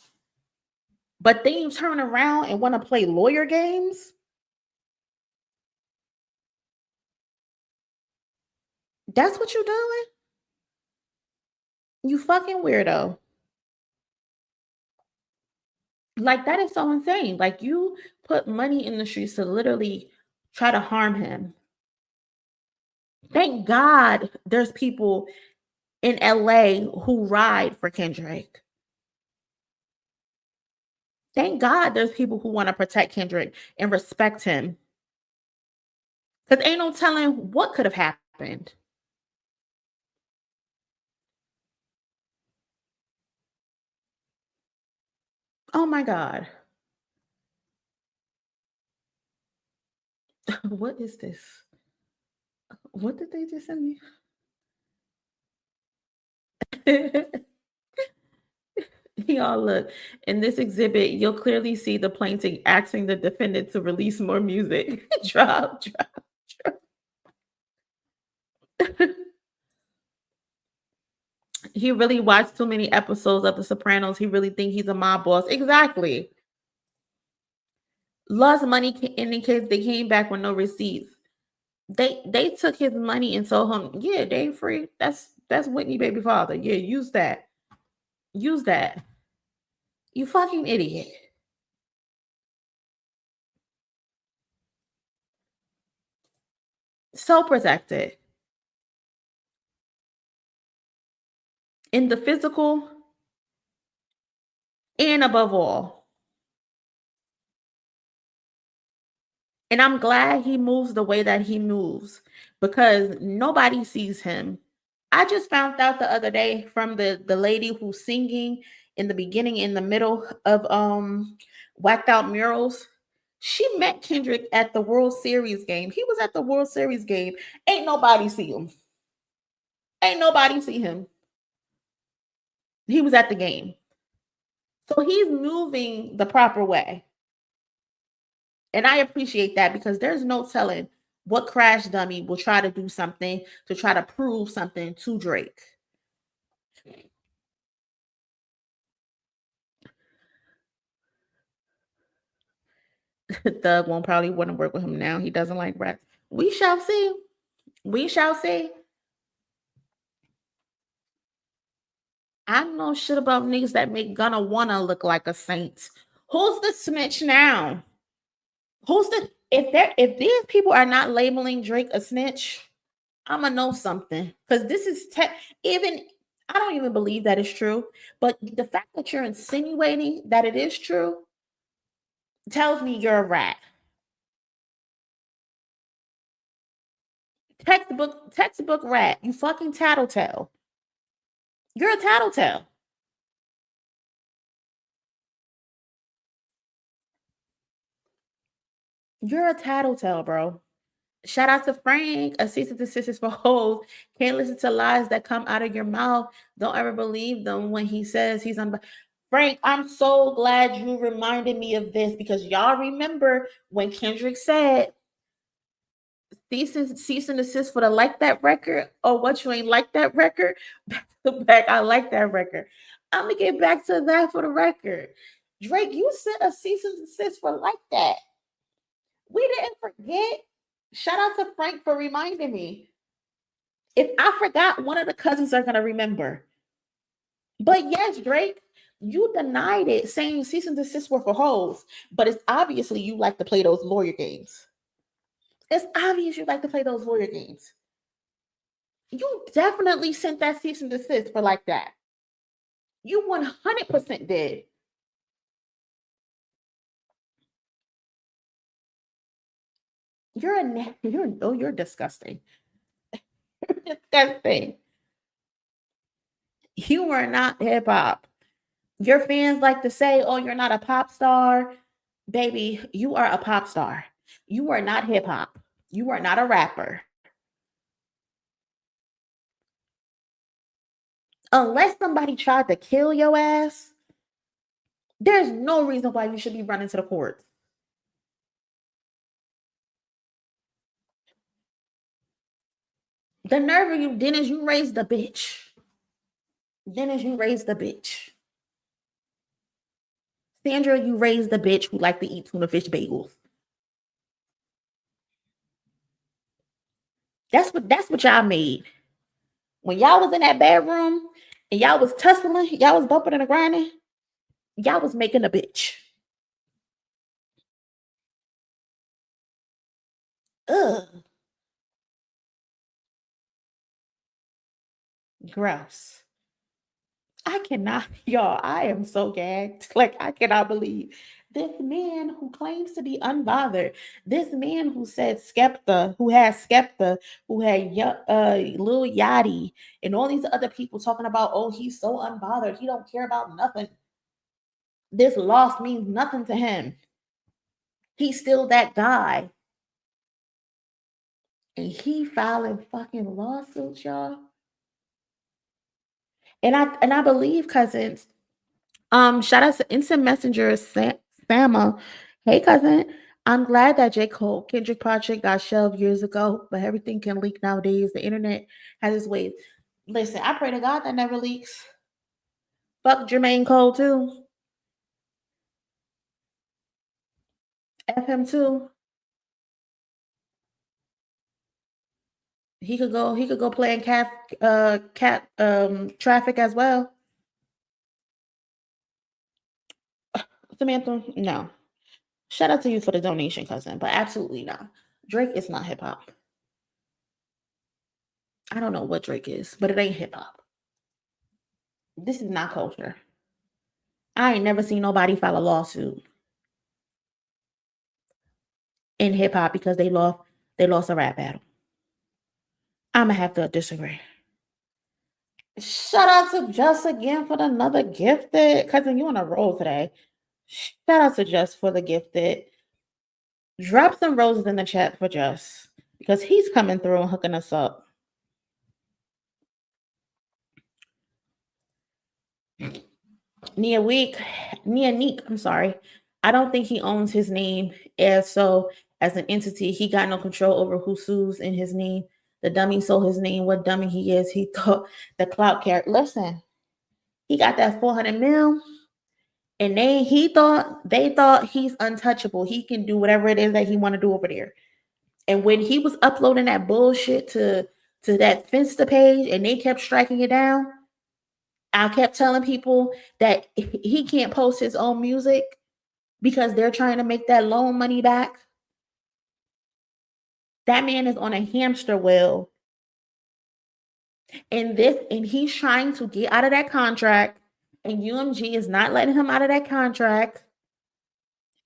but then you turn around and want to play lawyer games? That's what you're doing? You fucking weirdo. Like, that is so insane. Like, you put money in the streets to literally try to harm him. Thank God there's people in LA who ride for Kendrick. Thank God there's people who want to protect Kendrick and respect him. Because ain't no telling what could have happened. Oh my God. What is this? What did they just send me? Y'all look, in this exhibit, you'll clearly see the plaintiff asking the defendant to release more music. Drop. He really watched too many episodes of The Sopranos. He really think he's a mob boss. Exactly. Lost money indicates they came back with no receipts. They took his money and told him, yeah, they ain't free. That's Whitney baby father. Yeah, use that. Use that. You fucking idiot. So protected. In the physical and above all. And I'm glad he moves the way that he moves because nobody sees him. I just found out the other day from the lady who's singing in the beginning, in the middle of Whacked Out Murals. She met Kendrick at the World Series game. He was at the World Series game. Ain't nobody see him. Ain't nobody see him. He was at the game. So he's moving the proper way. And I appreciate that because there's no telling what crash dummy will try to do something to try to prove something to Drake. Thug won't probably wouldn't work with him now. He doesn't like rats. We shall see. We shall see. I don't know shit about niggas that make Gunna wanna look like a saint. Who's the snitch now? Who's the if these people are not labeling Drake a snitch, I'ma know something. Because this is even I don't even believe that is true. But the fact that you're insinuating that it is true tells me you're a rat. Textbook rat. You fucking tattletale. You're a tattletale. You're a tattletale, bro. Shout out to Frank. A cease and desist is for hoes. Can't listen to lies that come out of your mouth. Don't ever believe them when he says he's on. Frank, I'm so glad you reminded me of this because y'all remember when Kendrick said cease and desist for the like that record or what you ain't like that record. Back to back, I like that record. I'm gonna get back to that for the record. Drake, you sent a cease and desist for like that. We didn't forget. Shout out to Frank for reminding me. If I forgot, one of the cousins are gonna remember. But yes, Drake, you denied it, saying cease and desist were for hoes. But it's obviously you like to play those lawyer games. It's obvious you like to play those lawyer games. You definitely sent that cease and desist for like that. You 100% did. You're disgusting. You're disgusting. You are not hip hop. Your fans like to say, "Oh, you're not a pop star." Baby, you are a pop star. You are not hip hop. You are not a rapper. Unless somebody tried to kill your ass, there's no reason why you should be running to the courts. The nerve of you, Dennis, you raised the bitch. Dennis, you raised the bitch. Sandra, you raised the bitch who like to eat tuna fish bagels. That's what y'all made. When y'all was in that bedroom and y'all was tussling, y'all was bumping and grinding, y'all was making a bitch. Ugh. Gross. I cannot, y'all. I am so gagged. Like, I cannot believe this man who claims to be unbothered, this man who said Skepta, who had Lil Yachty, and all these other people talking about, oh, he's so unbothered. He don't care about nothing. This loss means nothing to him. He's still that guy. And he filing fucking lawsuits, y'all. And I believe, cousins, Shout out to Instant Messenger Sama. Hey cousin. I'm glad that J. Cole Kendrick project got shelved years ago, but everything can leak nowadays. The internet has its ways. Listen, I pray to God that never leaks. Fuck Jermaine Cole too. F him too. He could go play in traffic as well. Samantha, no. Shout out to you for the donation, cousin, but absolutely not. Drake is not hip hop. I don't know what Drake is, but it ain't hip hop. This is not culture. I ain't never seen nobody file a lawsuit in hip hop because they lost a rap battle. I'ma have to disagree. Shout out to Just again for another gifted. Cousin, you on a roll today. Shout out to Just for the gifted. Drop some roses in the chat for Just because he's coming through and hooking us up. Nia Neek, I'm sorry. I don't think he owns his name as an entity. He got no control over who sues in his name. The dummy sold his name. What dummy he is. He thought the clout character. Listen, he got that 400 mil. And they thought he's untouchable. He can do whatever it is that he want to do over there. And when he was uploading that bullshit to that Finsta page and they kept striking it down, I kept telling people that he can't post his own music because they're trying to make that loan money back. That man is on a hamster wheel. And he's trying to get out of that contract. And UMG is not letting him out of that contract.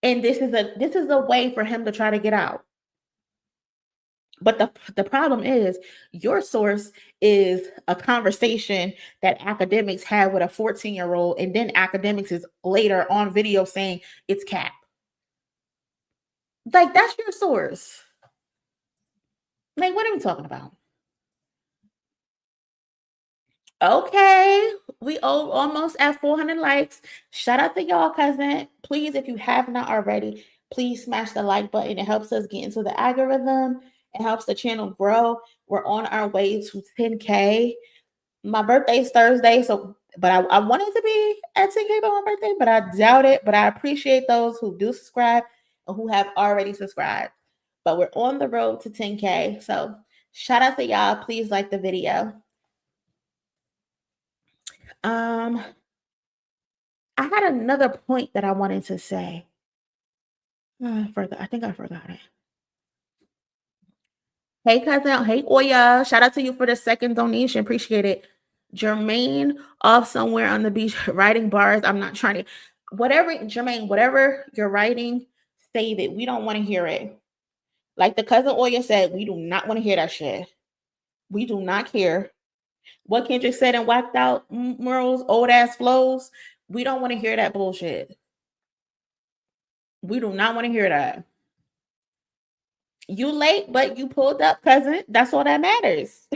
And this is a way for him to try to get out. But the problem is your source is a conversation that academics had with a 14-year-old, and then academics is later on video saying it's cap. Like, that's your source. Like, what are we talking about? Okay, we almost at 400 likes. Shout out to y'all, cousin. Please, if you have not already, please smash the like button. It helps us get into the algorithm. It helps the channel grow. We're on our way to 10K. My birthday's Thursday, but I wanted to be at 10K by my birthday, but I doubt it. But I appreciate those who do subscribe and who have already subscribed. But we're on the road to 10K. So shout out to y'all. Please like the video. I had another point that I wanted to say. I think I forgot it. Hey, cousin. Hey, Oya. Shout out to you for the second donation. Appreciate it. Jermaine off somewhere on the beach writing bars. I'm not trying to. Jermaine, whatever you're writing, save it. We don't want to hear it. Like the cousin Oya said, we do not want to hear that shit. We do not care. What Kendrick said and whacked out murals, old ass flows. We don't want to hear that bullshit. We do not want to hear that. You late, but you pulled up, cousin. That's all that matters.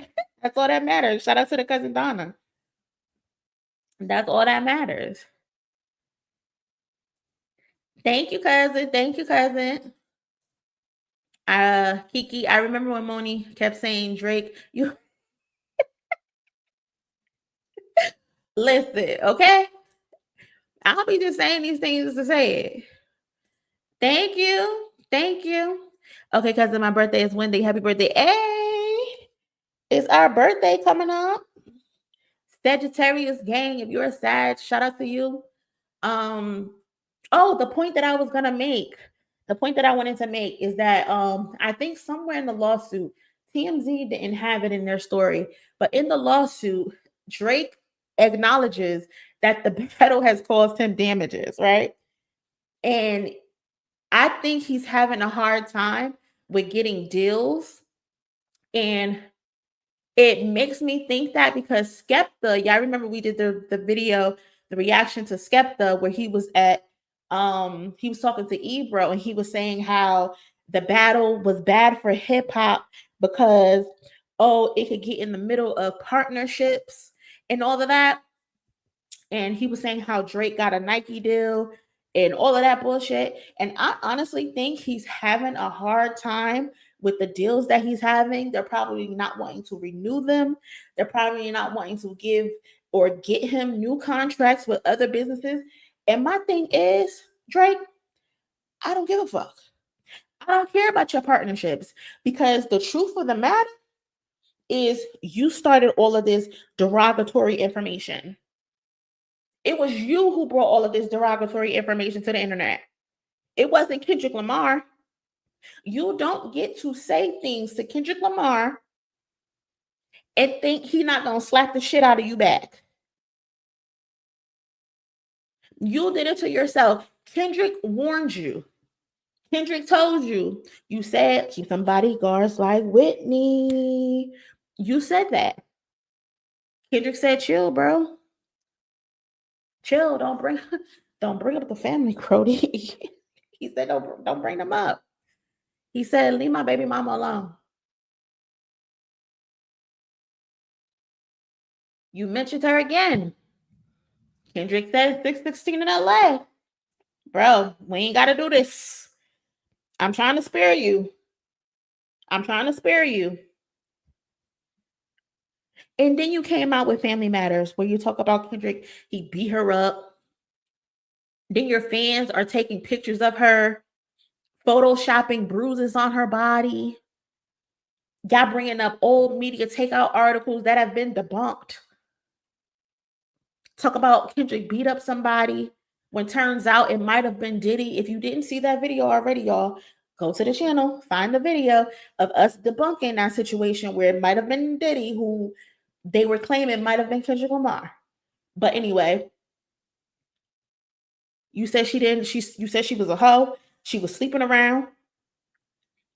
That's all that matters. Shout out to the cousin Donna. That's all that matters. Thank you, cousin. Thank you, cousin. Kiki, I remember when Monie kept saying Drake, you listen, okay? I'll be just saying these things to say it. Thank you. Thank you. Okay, cousin, my birthday is Wednesday. Happy birthday. Hey, it's our birthday coming up. Sagittarius gang, if you're a Sag, shout out to you. The point that I was gonna make, the point that I wanted to make is that I think somewhere in the lawsuit, TMZ didn't have it in their story, but in the lawsuit, Drake acknowledges that the battle has caused him damages, right? And I think he's having a hard time with getting deals. And it makes me think that because Skepta, yeah, I remember we did the video, the reaction to Skepta, where he was talking to Ebro and he was saying how the battle was bad for hip hop because, it could get in the middle of partnerships and all of that. And he was saying how Drake got a Nike deal and all of that bullshit. And I honestly think he's having a hard time with the deals that he's having. They're probably not wanting to renew them. They're probably not wanting to give or get him new contracts with other businesses. And my thing is, Drake, I don't give a fuck. I don't care about your partnerships, because the truth of the matter is you started all of this derogatory information. It was you who brought all of this derogatory information to the internet. It wasn't Kendrick Lamar. You don't get to say things to Kendrick Lamar and think he's not going to slap the shit out of you back. You did it to yourself. Kendrick warned you. Kendrick told you. You said, keep some bodyguards like Whitney. You said that. Kendrick said, chill, bro. Chill. Don't bring up the family, Crody. He said, don't bring them up. He said, leave my baby mama alone. You mentioned her again. Kendrick said 616 in LA. Bro, we ain't got to do this. I'm trying to spare you. I'm trying to spare you. And then you came out with Family Matters, where you talk about Kendrick. He beat her up. Then your fans are taking pictures of her, photoshopping bruises on her body. Y'all bringing up old media takeout articles that have been debunked. Talk about Kendrick beat up somebody when turns out it might have been Diddy. If you didn't see that video already, y'all, go to the channel, find the video of us debunking that situation where it might have been Diddy, who they were claiming might have been Kendrick Lamar. But anyway, you said you said she was a hoe. She was sleeping around.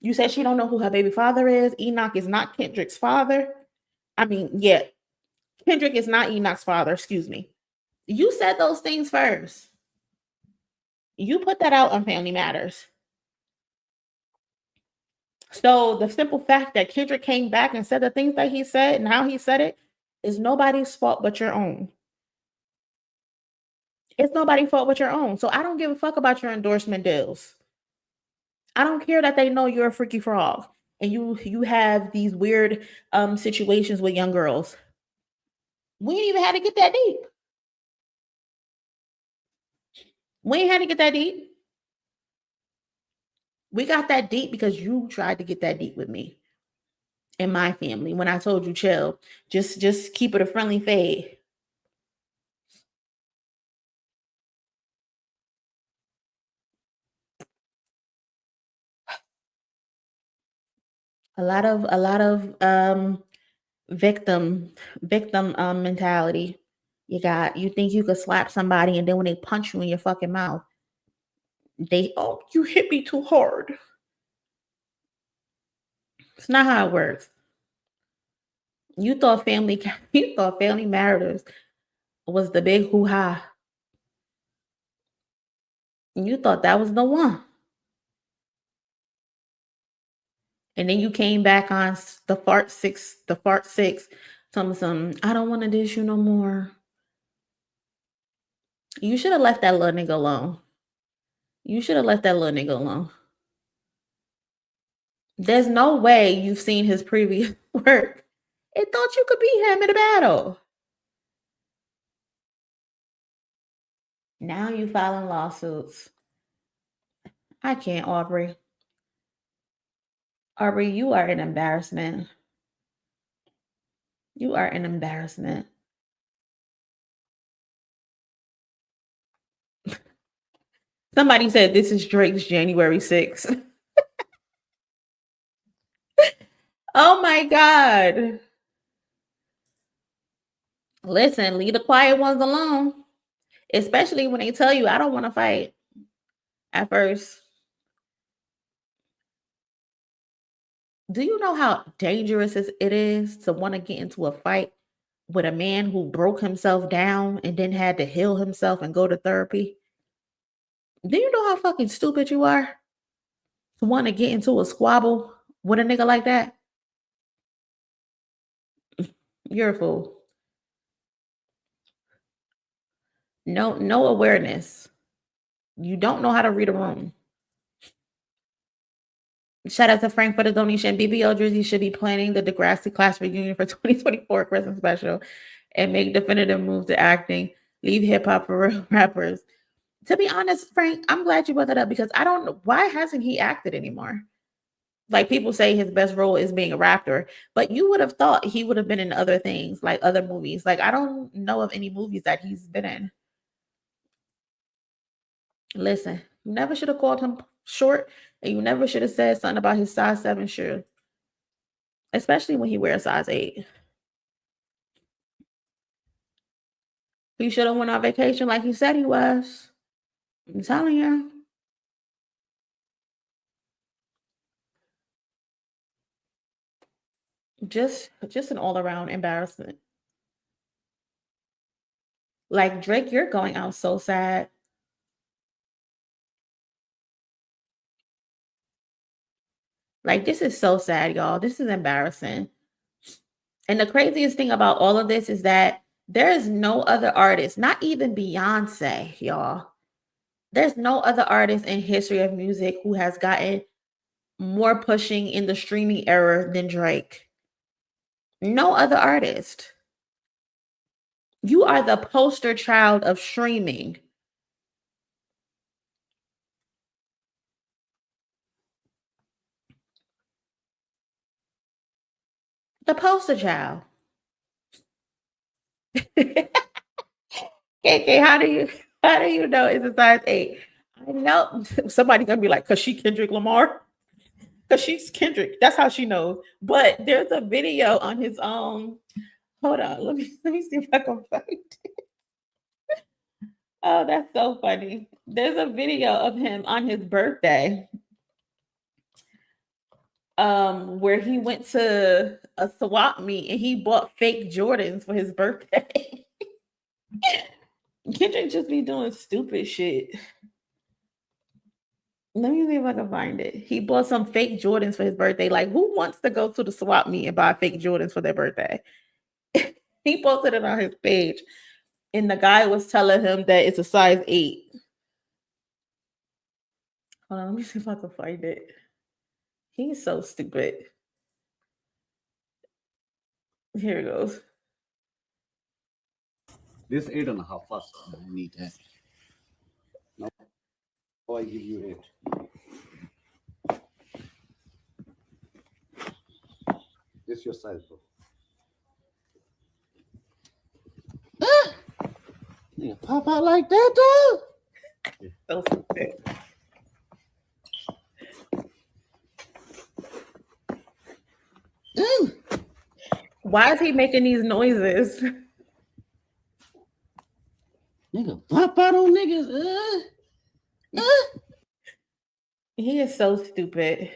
You said she don't know who her baby father is. Enoch is not Kendrick's father. I mean, yeah, Kendrick is not Enoch's father, excuse me. You said those things first. You put that out on Family Matters. So the simple fact that Kendrick came back and said the things that he said and how he said it is nobody's fault but your own. It's nobody's fault but your own. So I don't give a fuck about your endorsement deals. I don't care that they know you're a freaky frog and you have these weird situations with young girls. We ain't even had to get that deep. We ain't had to get that deep. We got that deep because you tried to get that deep with me and my family when I told you chill. Just keep it a friendly fade. A lot of victim mentality. You think you could slap somebody and then when they punch you in your fucking mouth, you hit me too hard. It's not how it works. You thought Family Matters was the big hoo-ha. You thought that was the one. And then you came back on the fart six, telling me something, I don't want to dish you no more. You should have left that little nigga alone. There's no way you've seen his previous work and thought you could beat him in a battle. Now you filing lawsuits. I can't, Aubrey. Aubrey, you are an embarrassment. You are an embarrassment. Somebody said this is Drake's January 6th. Oh my God. Listen, leave the quiet ones alone. Especially when they tell you, I don't want to fight at first. Do you know how dangerous it is to want to get into a fight with a man who broke himself down and then had to heal himself and go to therapy? Do you know how fucking stupid you are to want to get into a squabble with a nigga like that? You're a fool. No awareness. You don't know how to read a room. Shout out to Frank for the donation. BBL Jersey should be planning the Degrassi class reunion for 2024 Christmas special and make definitive moves to acting. Leave hip hop for real rappers. To be honest, Frank, I'm glad you brought that up because I don't know why hasn't he acted anymore? Like people say his best role is being a rapper, but you would have thought he would have been in other things, like other movies. Like I don't know of any movies that he's been in. Listen, you never should have called him short, and you never should have said something about his size 7 shoe, especially when he wears size 8. He should have went on vacation like he said he was. I'm telling you. Just an all-around embarrassment. Like Drake, you're going out so sad. Like this is so sad, y'all. This is embarrassing. And the craziest thing about all of this is that there is no other artist, not even Beyonce, y'all. There's no other artist in history of music who has gotten more pushing in the streaming era than Drake. No other artist. You are the poster child of streaming. The poster child. KK, how do you know it's a size 8? I know somebody's gonna be like, cause she Kendrick Lamar. Cause she's Kendrick. That's how she knows. But there's a video on his hold on, let me see if I can find it. Oh, that's so funny. There's a video of him on his birthday. Where he went to a swap meet and he bought fake Jordans for his birthday. Kendrick just be doing stupid shit. Let me see if I can find it. He bought some fake Jordans for his birthday. Like, who wants to go to the swap meet and buy fake Jordans for their birthday? He posted it on his page, and the guy was telling him that it's a size 8. Hold on, let me see if I can find it. He's so stupid. Here it goes. This 8.5 first. I don't need that. No. Oh, I give you 8. This your size, bro. Yeah, pop out like that, dog. Yeah. So stupid. Why is he making these noises? Nigga, pop out on niggas. He is so stupid.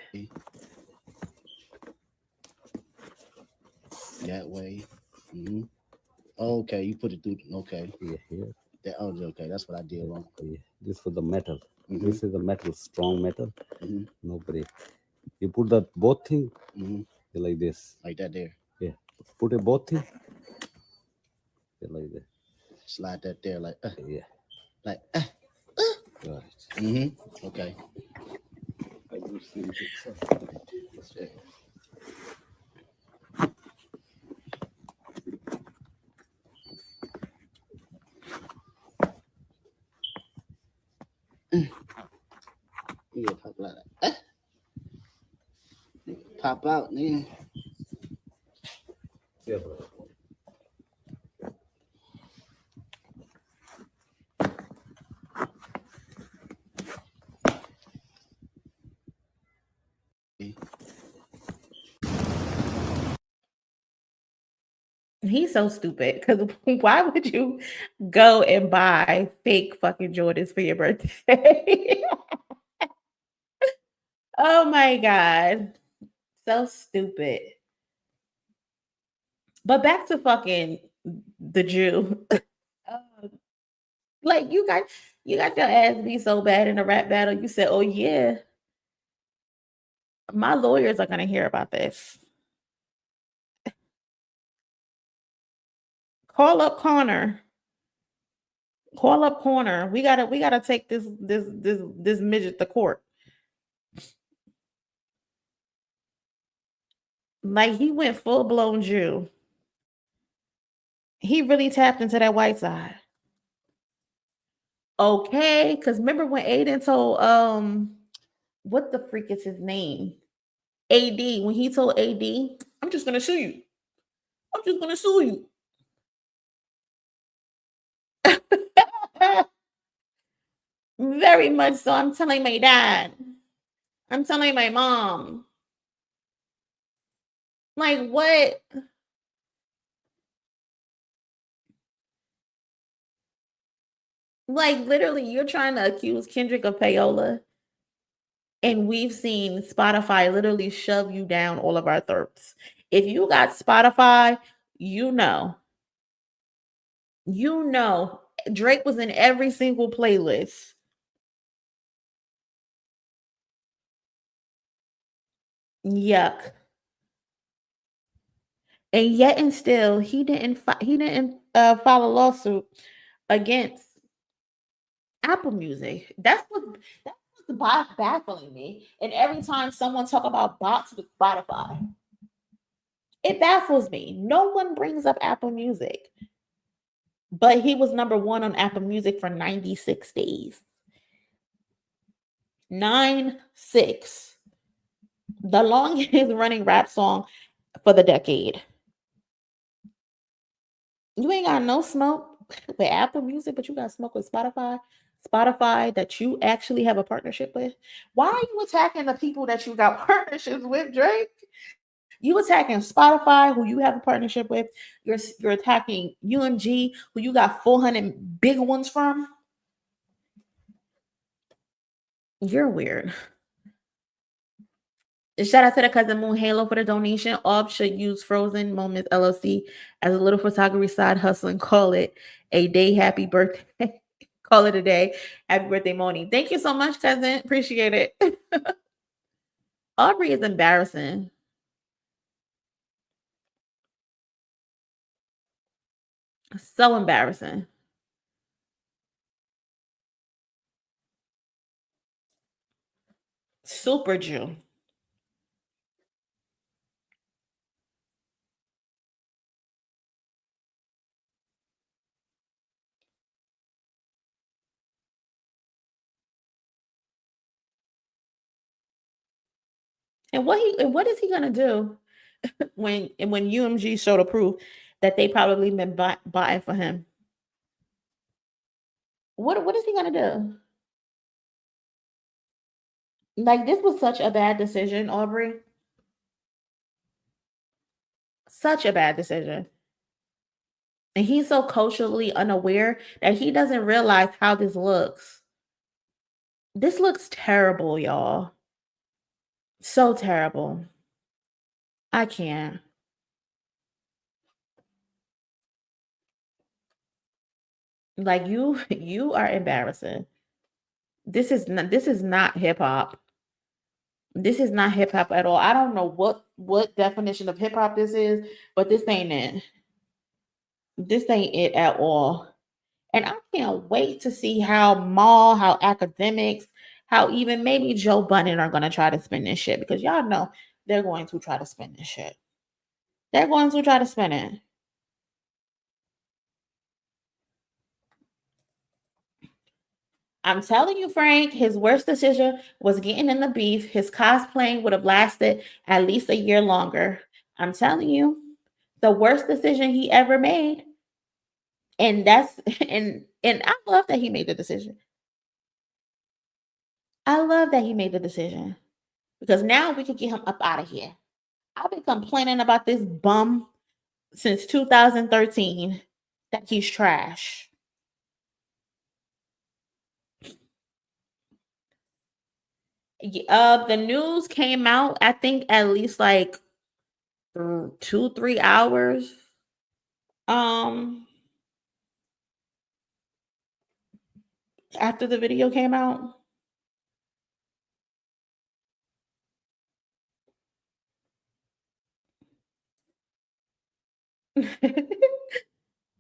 That way. Mm-hmm. Okay, you put it through. Okay. Yeah, here. That, oh, okay, that's what I did wrong. Yeah. This for the metal. Mm-hmm. This is the metal, strong metal. Mm-hmm. No break. You put the both thing like this. Like that there. Yeah. Put it both thing. Like that. Slide that there like yeah. Like Right. Mm-hmm. Okay. I will see it. Let's check. Yeah, pop like that. Pop out, nigga. Yeah, bro. He's so stupid. Because why would you go and buy fake fucking Jordans for your birthday? Oh my God. So stupid. But back to fucking the Jew. Like you got your ass beat so bad in a rap battle. You said, "Oh yeah, my lawyers are gonna hear about this." Call up Connor. Call up corner. We gotta take this midget to court. Like he went full blown Jew. He really tapped into that white side. Okay, because remember when Aiden told what the freak is his name? AD, when he told AD, I'm just gonna sue you. I'm just gonna sue you. Very much so. I'm telling my dad. I'm telling my mom. Like what? Like literally, you're trying to accuse Kendrick of payola, and we've seen Spotify literally shove you down all of our throats. If you got Spotify, you know, Drake was in every single playlist. Yuck. And yet and still he didn't file a lawsuit against Apple Music. That's what's baffling me. And every time someone talk about bots with Spotify, it baffles me. No one brings up Apple Music, but he was number one on Apple Music for 96 days. 96, the longest running rap song for the decade. You ain't got no smoke with Apple Music, but you got smoke with Spotify. Spotify that you actually have a partnership with. Why are you attacking the people that you got partnerships with, Drake? You attacking Spotify, who you have a partnership with. You're attacking UMG, who you got 400 big ones from. You're weird. Shout out to the cousin Moon Halo for the donation. Ob should use Frozen Moments LLC as a little photography side hustle and call it a day. Happy birthday. Call it a day. Happy birthday, Monie. Thank you so much, cousin. Appreciate it. Aubrey is embarrassing. So embarrassing. Super Jew. And what is he gonna do when UMG showed a proof that they probably been buying for him? What is he gonna do? Like this was such a bad decision, Aubrey. Such a bad decision. And he's so culturally unaware that he doesn't realize how this looks. This looks terrible, y'all. So terrible. I can't. Like you are embarrassing. This is not hip hop. This is not hip hop at all. I don't know what definition of hip hop this is, but this ain't it. This ain't it at all. And I can't wait to see how Maul, how academics, how even maybe Joe Budden are gonna try to spin this shit because y'all know they're going to try to spin this shit. They're going to try to spin it. I'm telling you, Frank, his worst decision was getting in the beef. His cosplaying would have lasted at least a year longer. I'm telling you, the worst decision he ever made. And that's and I love that he made the decision. I love that he made the decision because now we can get him up out of here. I've been complaining about this bum since 2013 that he's trash. The news came out, I think, at least like 2-3 hours. After the video came out.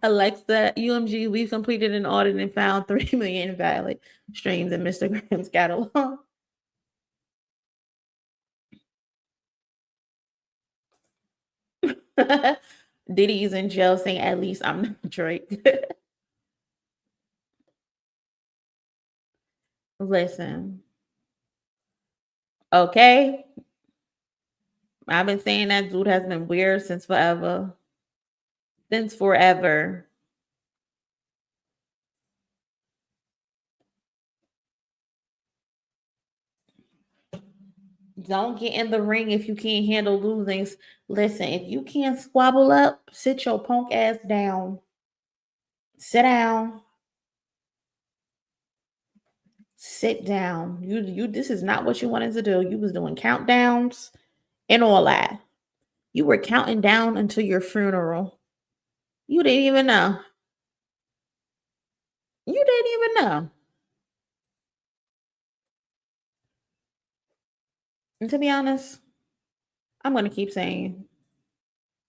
Alexa, UMG, we've completed an audit and found 3 million valid streams in Mr. Graham's catalog. Diddy's in jail saying, at least I'm not Drake. Listen. Okay. I've been saying that dude has been weird since forever. Since forever. Don't get in the ring if you can't handle losing. Listen, if you can't squabble up, sit your punk ass down. Sit down. Sit down. You this is not what you wanted to do. You was doing countdowns and all that. You were counting down until your funeral. You didn't even know. You didn't even know. And to be honest, I'm going to keep saying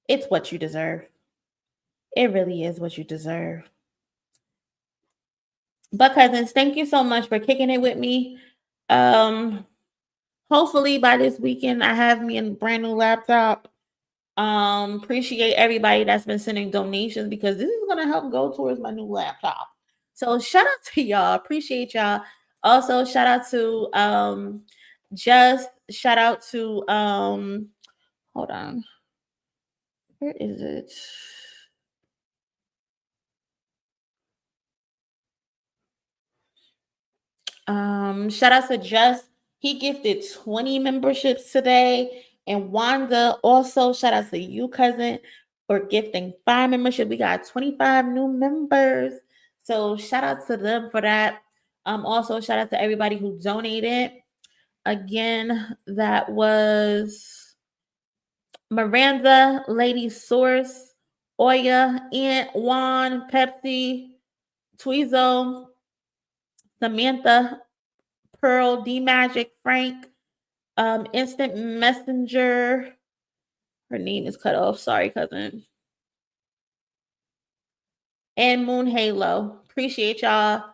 it's what you deserve. It really is what you deserve. But cousins, thank you so much for kicking it with me. Hopefully by this weekend, I have me a brand new laptop. Appreciate everybody that's been sending donations because this is going to help go towards my new laptop. So shout out to y'all. Appreciate y'all. Also, shout out to shout out to hold on. Where is it? Shout out to Just. He gifted 20 memberships today. And Wanda, also shout out to you, cousin, for gifting 5 memberships. We got 25 new members. So shout out to them for that. Also shout out to everybody who donated. Again, that was Miranda, Lady Source, Oya, Aunt Juan, Pepsi, Tweezo, Samantha, Pearl, D Magic, Frank, Instant Messenger. Her name is cut off. Sorry, cousin. And Moon Halo. Appreciate y'all.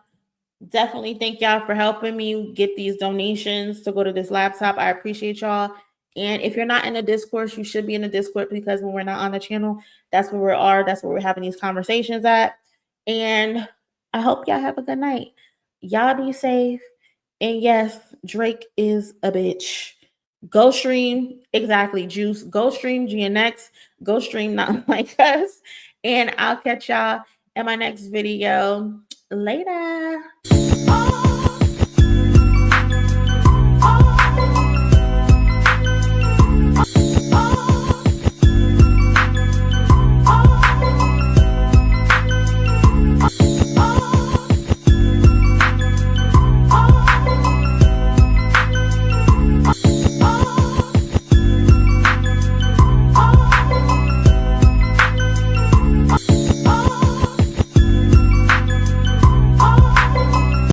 Definitely thank y'all for helping me get these donations to go to this laptop. I appreciate y'all. And if you're not in the Discord, you should be in the Discord because when we're not on the channel, that's where we are. That's where we're having these conversations at. And I hope y'all have a good night. Y'all be safe. And yes, Drake is a bitch. Go stream, exactly, Juice. Go stream GNX. Go stream Not Like Us. And I'll catch y'all in my next video. Later.